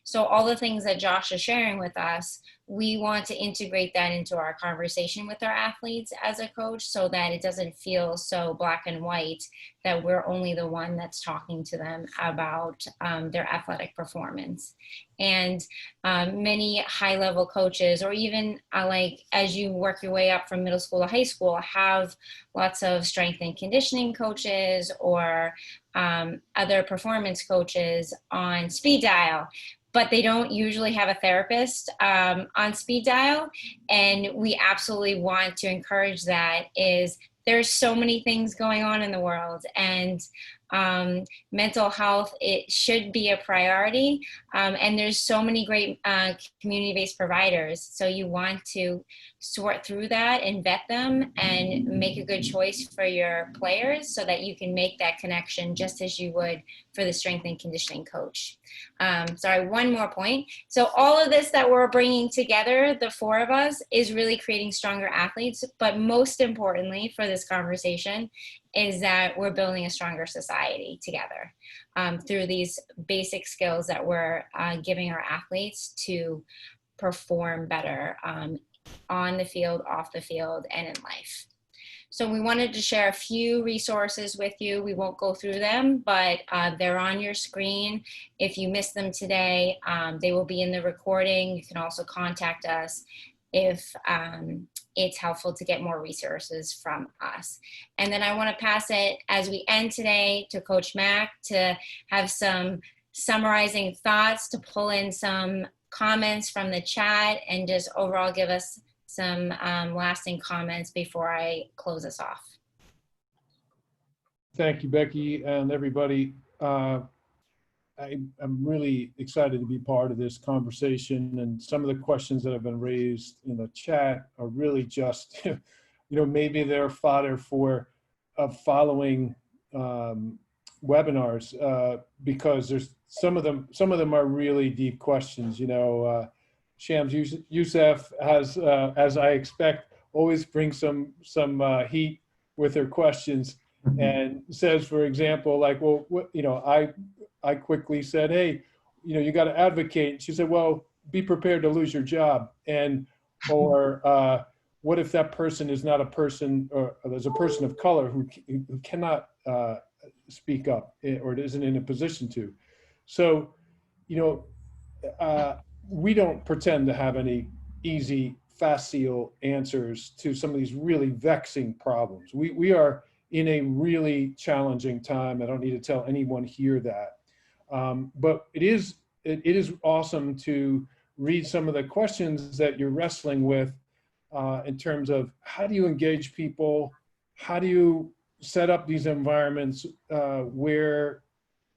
So all the things that Josh is sharing with us, we want to integrate that into our conversation with our athletes as a coach, so that it doesn't feel so black and white that we're only the one that's talking to them about their athletic performance. And many high-level coaches, or even like as you work your way up from middle school to high school, have lots of strength and conditioning coaches or other performance coaches on speed dial, but they don't usually have a therapist on speed dial. And we absolutely want to encourage that. There's so many things going on in the world, and mental health, it should be a priority. And there's so many great community-based providers. So you want to sort through that and vet them and make a good choice for your players, so that you can make that connection just as you would for the strength and conditioning coach. Sorry, one more point. So all of this that we're bringing together, the four of us, is really creating stronger athletes. But most importantly for this conversation is that we're building a stronger society together through these basic skills that we're giving our athletes to perform better on the field, off the field, and in life. So we wanted to share a few resources with you. We won't go through them, but they're on your screen. If you missed them today, they will be in the recording. You can also contact us if it's helpful to get more resources from us. And then I want to pass it as we end today to Coach Mack to have some summarizing thoughts, to pull in some comments from the chat, and just overall give us some lasting comments before I close us off. Thank you, Becky, and everybody. I'm really excited to be part of this conversation, and some of the questions that have been raised in the chat are really just, maybe they're fodder for following webinars, because there's some of them are really deep questions. Shams Youssef has, as I expect, always brings some heat with her questions, and says, for example, like, well, I quickly said, hey, you got to advocate. And she said, well, be prepared to lose your job. Or what if that person is not a person, or there's a person of color who cannot speak up or isn't in a position to. So, we don't pretend to have any easy, facile answers to some of these really vexing problems. We are in a really challenging time. I don't need to tell anyone here that. But it is awesome to read some of the questions that you're wrestling with in terms of how do you engage people? How do you set up these environments where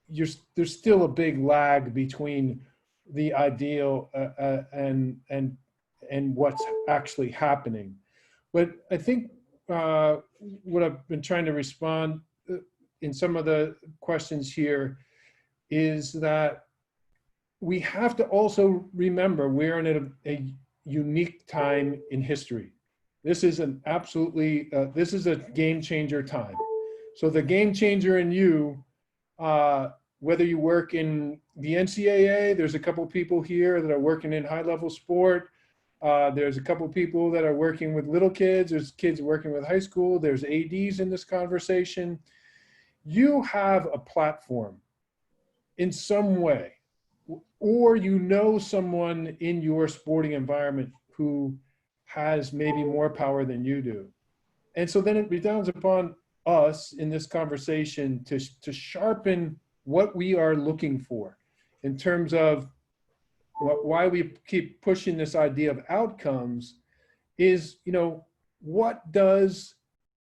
there's still a big lag between the ideal and what's actually happening. But I think what I've been trying to respond in some of the questions here is that we have to also remember we're in a unique time in history. This is an absolutely, this is a game changer time. So the game changer in you, whether you work in the NCAA, there's a couple people here that are working in high level sport. There's a couple people that are working with little kids. There's kids working with high school. There's ADs in this conversation. You have a platform in some way, or you know someone in your sporting environment who has maybe more power than you do. And so then it redounds upon us in this conversation to sharpen what we are looking for in terms of why we keep pushing this idea of outcomes is, you know, what does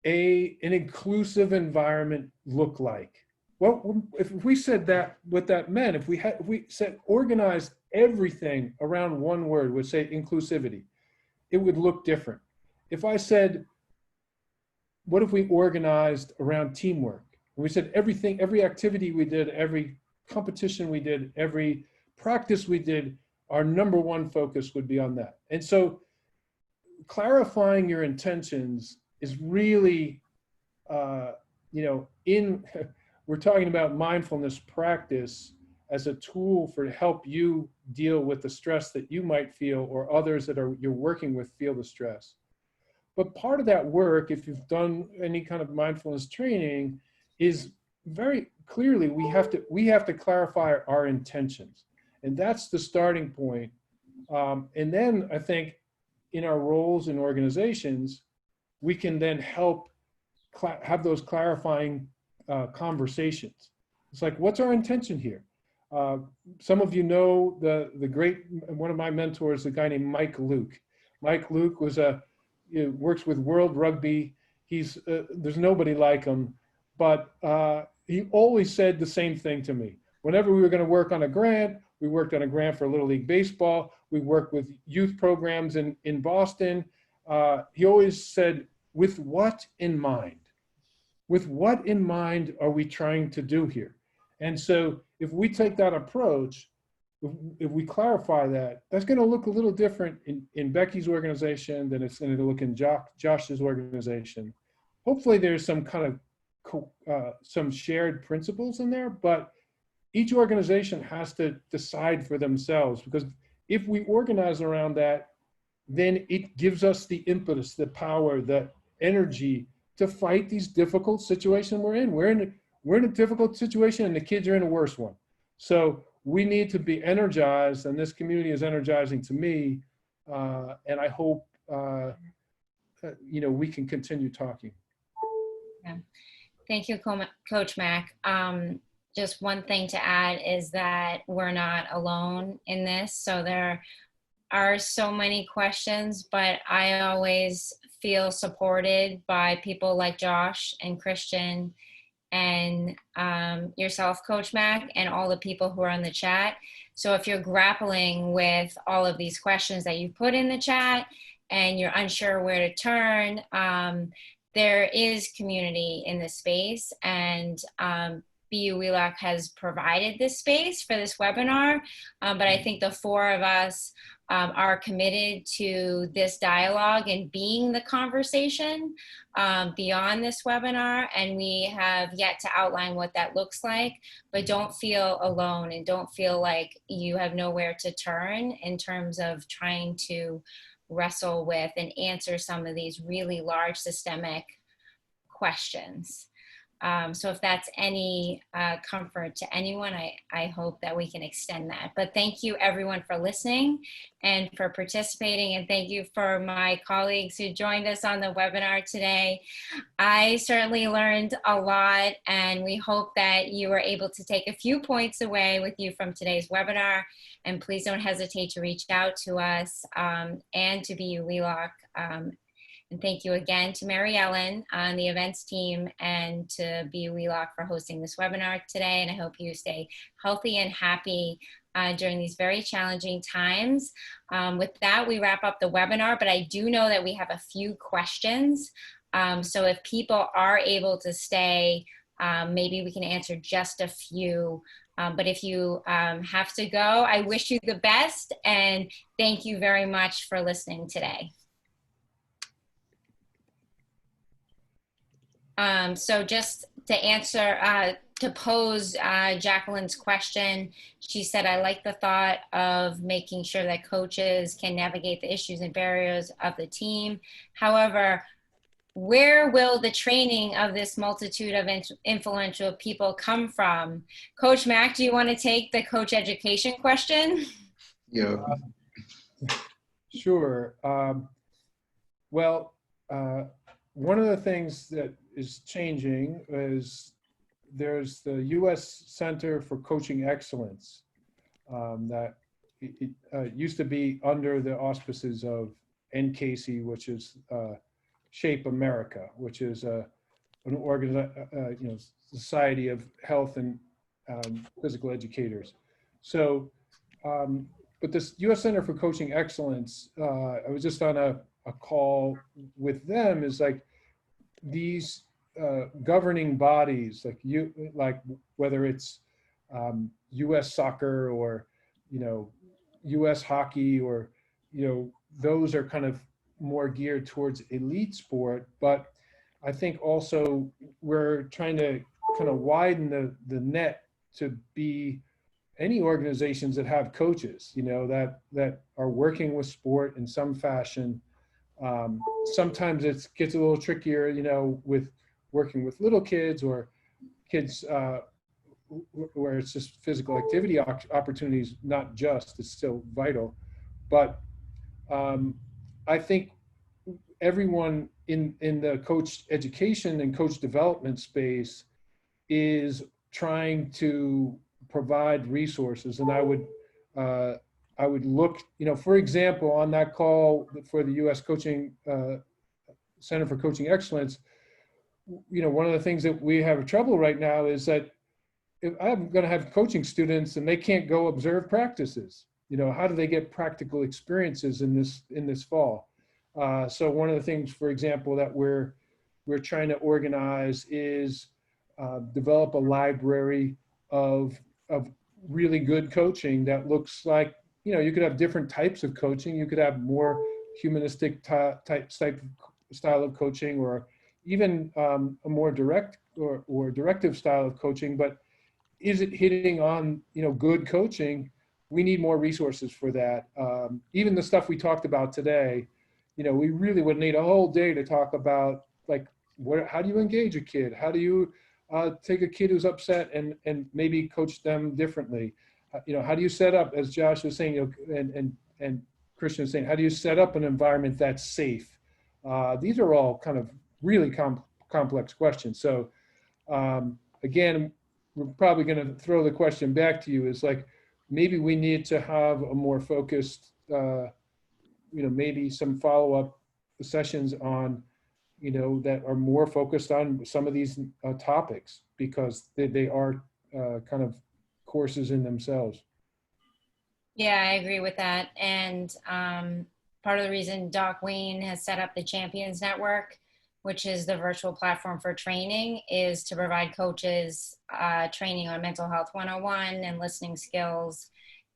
an inclusive environment look like? Well, if we said that, what that meant, if we said organized everything around one word, would say inclusivity, it would look different. If I said, what if we organized around teamwork? We said everything, every activity we did, every competition we did, every practice we did, our number one focus would be on that. And so clarifying your intentions is really, we're talking about mindfulness practice as a tool for to help you deal with the stress that you might feel or others that you're working with feel the stress. But part of that work, if you've done any kind of mindfulness training, is very clearly we have to clarify our intentions. And that's the starting point. And then I think in our roles in organizations, we can then help have those clarifying conversations. It's like, what's our intention here? Some of you know the great, one of my mentors, a guy named Mike Luke. Mike Luke works with World Rugby. There's nobody like him, but he always said the same thing to me. Whenever we were going to work on a grant, we worked on a grant for Little League Baseball. We worked with youth programs in Boston. He always said, with what in mind? With what in mind are we trying to do here? And so if we take that approach, if we clarify that, that's going to look a little different in Becky's organization than it's going to look in Josh's organization. Hopefully there's some kind of some shared principles in there, but each organization has to decide for themselves, because if we organize around that, then it gives us the impetus, the power, the energy to fight these difficult situations we're in. We're in a difficult situation and the kids are in a worse one. So we need to be energized, and this community is energizing to me. And I hope, we can continue talking. Yeah. Thank you, Coach Mack. Just one thing to add is that we're not alone in this. So there are so many questions, but I always feel supported by people like Josh and Christian and yourself, Coach Mack, and all the people who are in the chat. So if you're grappling with all of these questions that you put in the chat and you're unsure where to turn, there is community in this space, and BU Wheelock has provided this space for this webinar, but I think the four of us are committed to this dialogue and being the conversation beyond this webinar, and we have yet to outline what that looks like. But don't feel alone and don't feel like you have nowhere to turn in terms of trying to wrestle with and answer some of these really large systemic questions. So if that's any comfort to anyone, I hope that we can extend that. But thank you everyone for listening and for participating, and thank you for my colleagues who joined us on the webinar today. I certainly learned a lot, and we hope that you were able to take a few points away with you from today's webinar. And please don't hesitate to reach out to us and to BU Wheelock. And thank you again to Mary Ellen on the events team and to BU Wheelock for hosting this webinar today. And I hope you stay healthy and happy during these very challenging times. With that, we wrap up the webinar, but I do know that we have a few questions. So if people are able to stay, maybe we can answer just a few. But if you have to go, I wish you the best, and thank you very much for listening today. So just to answer, to pose Jacqueline's question, she said, I like the thought of making sure that coaches can navigate the issues and barriers of the team. However, where will the training of this multitude of influential people come from? Coach Mack, do you want to take the coach education question? Yeah. Sure. Well, one of the things that is changing is there's the U.S. Center for Coaching Excellence that it used to be under the auspices of NCASE, which is Shape America, which is an Society of Health and Physical Educators. So, but this U.S. Center for Coaching Excellence, I was just on a call with them, is like these governing bodies, like whether it's U.S. soccer or, U.S. hockey, or, those are kind of more geared towards elite sport. But I think also we're trying to kind of widen the net to be any organizations that have coaches, that are working with sport in some fashion. Sometimes it gets a little trickier, with working with little kids or kids where it's just physical activity opportunities, not just, it's still vital. But I think everyone in the coach education and coach development space is trying to provide resources. And I would look, for example, on that call for the U.S. Coaching Center for Coaching Excellence, one of the things that we have trouble right now is that if I'm going to have coaching students and they can't go observe practices, how do they get practical experiences in this fall? So one of the things, for example, that we're trying to organize is develop a library of really good coaching that looks like, you could have different types of coaching. You could have more humanistic style of coaching, or even a more direct or directive style of coaching. But is it hitting on, good coaching? We need more resources for that. Even the stuff we talked about today, we really would need a whole day to talk about, like, how do you engage a kid? How do you take a kid who's upset and maybe coach them differently? How do you set up, as Josh was saying, and Christian was saying, how do you set up an environment that's safe? These are all kind of really complex questions. So again, we're probably going to throw the question back to you, is like, maybe we need to have a more focused, maybe some follow-up sessions on, that are more focused on some of these topics, because they are kind of courses in themselves. Yeah, I agree with that. And part of the reason Doc Wayne has set up the Champions Network, which is the virtual platform for training, is to provide coaches training on mental health 101 and listening skills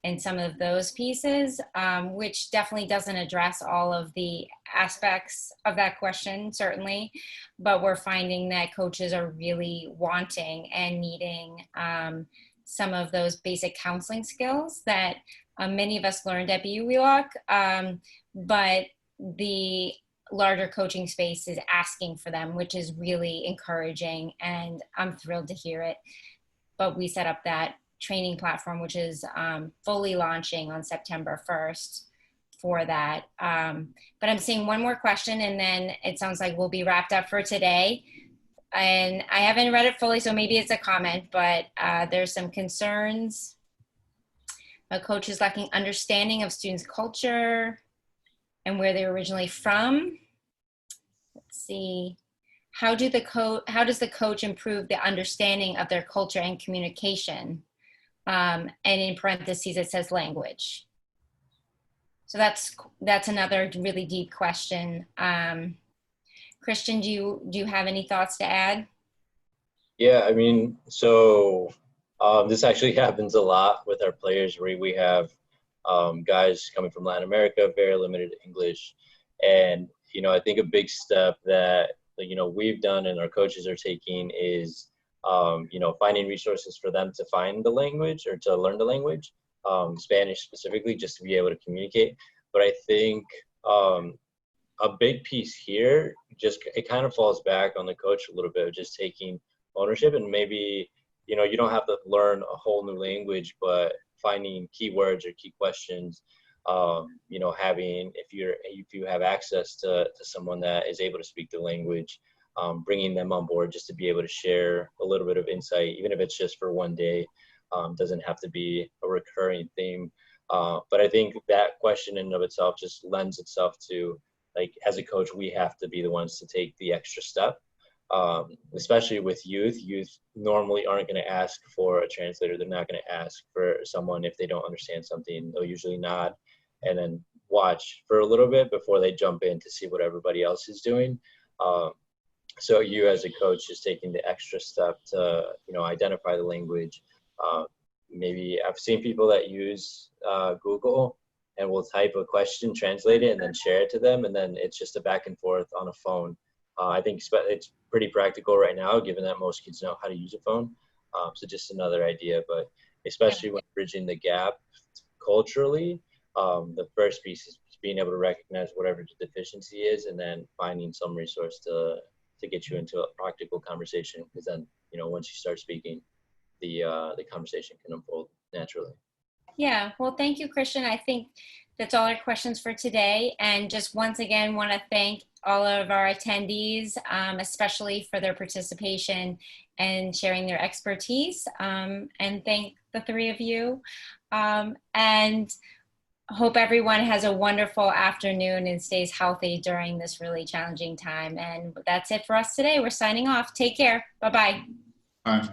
and some of those pieces, which definitely doesn't address all of the aspects of that question, certainly. But we're finding that coaches are really wanting and needing some of those basic counseling skills that many of us learned at BU Wheelock, but the larger coaching space is asking for them, which is really encouraging, and I'm thrilled to hear it. But we set up that training platform, which is fully launching on September 1st for that. But I'm seeing one more question, and then it sounds like we'll be wrapped up for today. And I haven't read it fully, so maybe it's a comment, but there's some concerns. A coach is lacking understanding of students' culture and where they're originally from. Let's see. How does the coach improve the understanding of their culture and communication? and in parentheses it says language. So that's another really deep question. Christian, do you have any thoughts to add? Yeah, I mean, so this actually happens a lot with our players, where we have guys coming from Latin America, very limited English. And, you know, I think a big step that, you know, we've done and our coaches are taking is, you know, finding resources for them to find the language or to learn the language, Spanish specifically, just to be able to communicate. But I think a big piece here, just it kind of falls back on the coach a little bit of just taking ownership, and maybe, you know, you don't have to learn a whole new language, but finding keywords or key questions, you know, having, if you have access to someone that is able to speak the language, bringing them on board just to be able to share a little bit of insight, even if it's just for one day, doesn't have to be a recurring theme. But I think that question in and of itself just lends itself to, like, as a coach, we have to be the ones to take the extra step. Especially with youth normally aren't going to ask for a translator. They're not going to ask for someone if they don't understand something. They'll usually nod and then watch for a little bit before they jump in to see what everybody else is doing. So you as a coach just taking the extra step to, you know, identify the language. Maybe I've seen people that use Google and will type a question, translate it, and then share it to them, and then it's just a back and forth on a phone. I think it's pretty practical right now, given that most kids know how to use a phone. So just another idea, but especially when bridging the gap culturally, the first piece is being able to recognize whatever the deficiency is, and then finding some resource to get you into a practical conversation. Because then, you know, once you start speaking, the conversation can unfold naturally. Yeah, well, thank you, Christian. I think that's all our questions for today. And just once again, want to thank all of our attendees, especially for their participation and sharing their expertise. And thank the three of you. And hope everyone has a wonderful afternoon and stays healthy during this really challenging time. And that's it for us today. We're signing off. Take care. Bye-bye. Bye.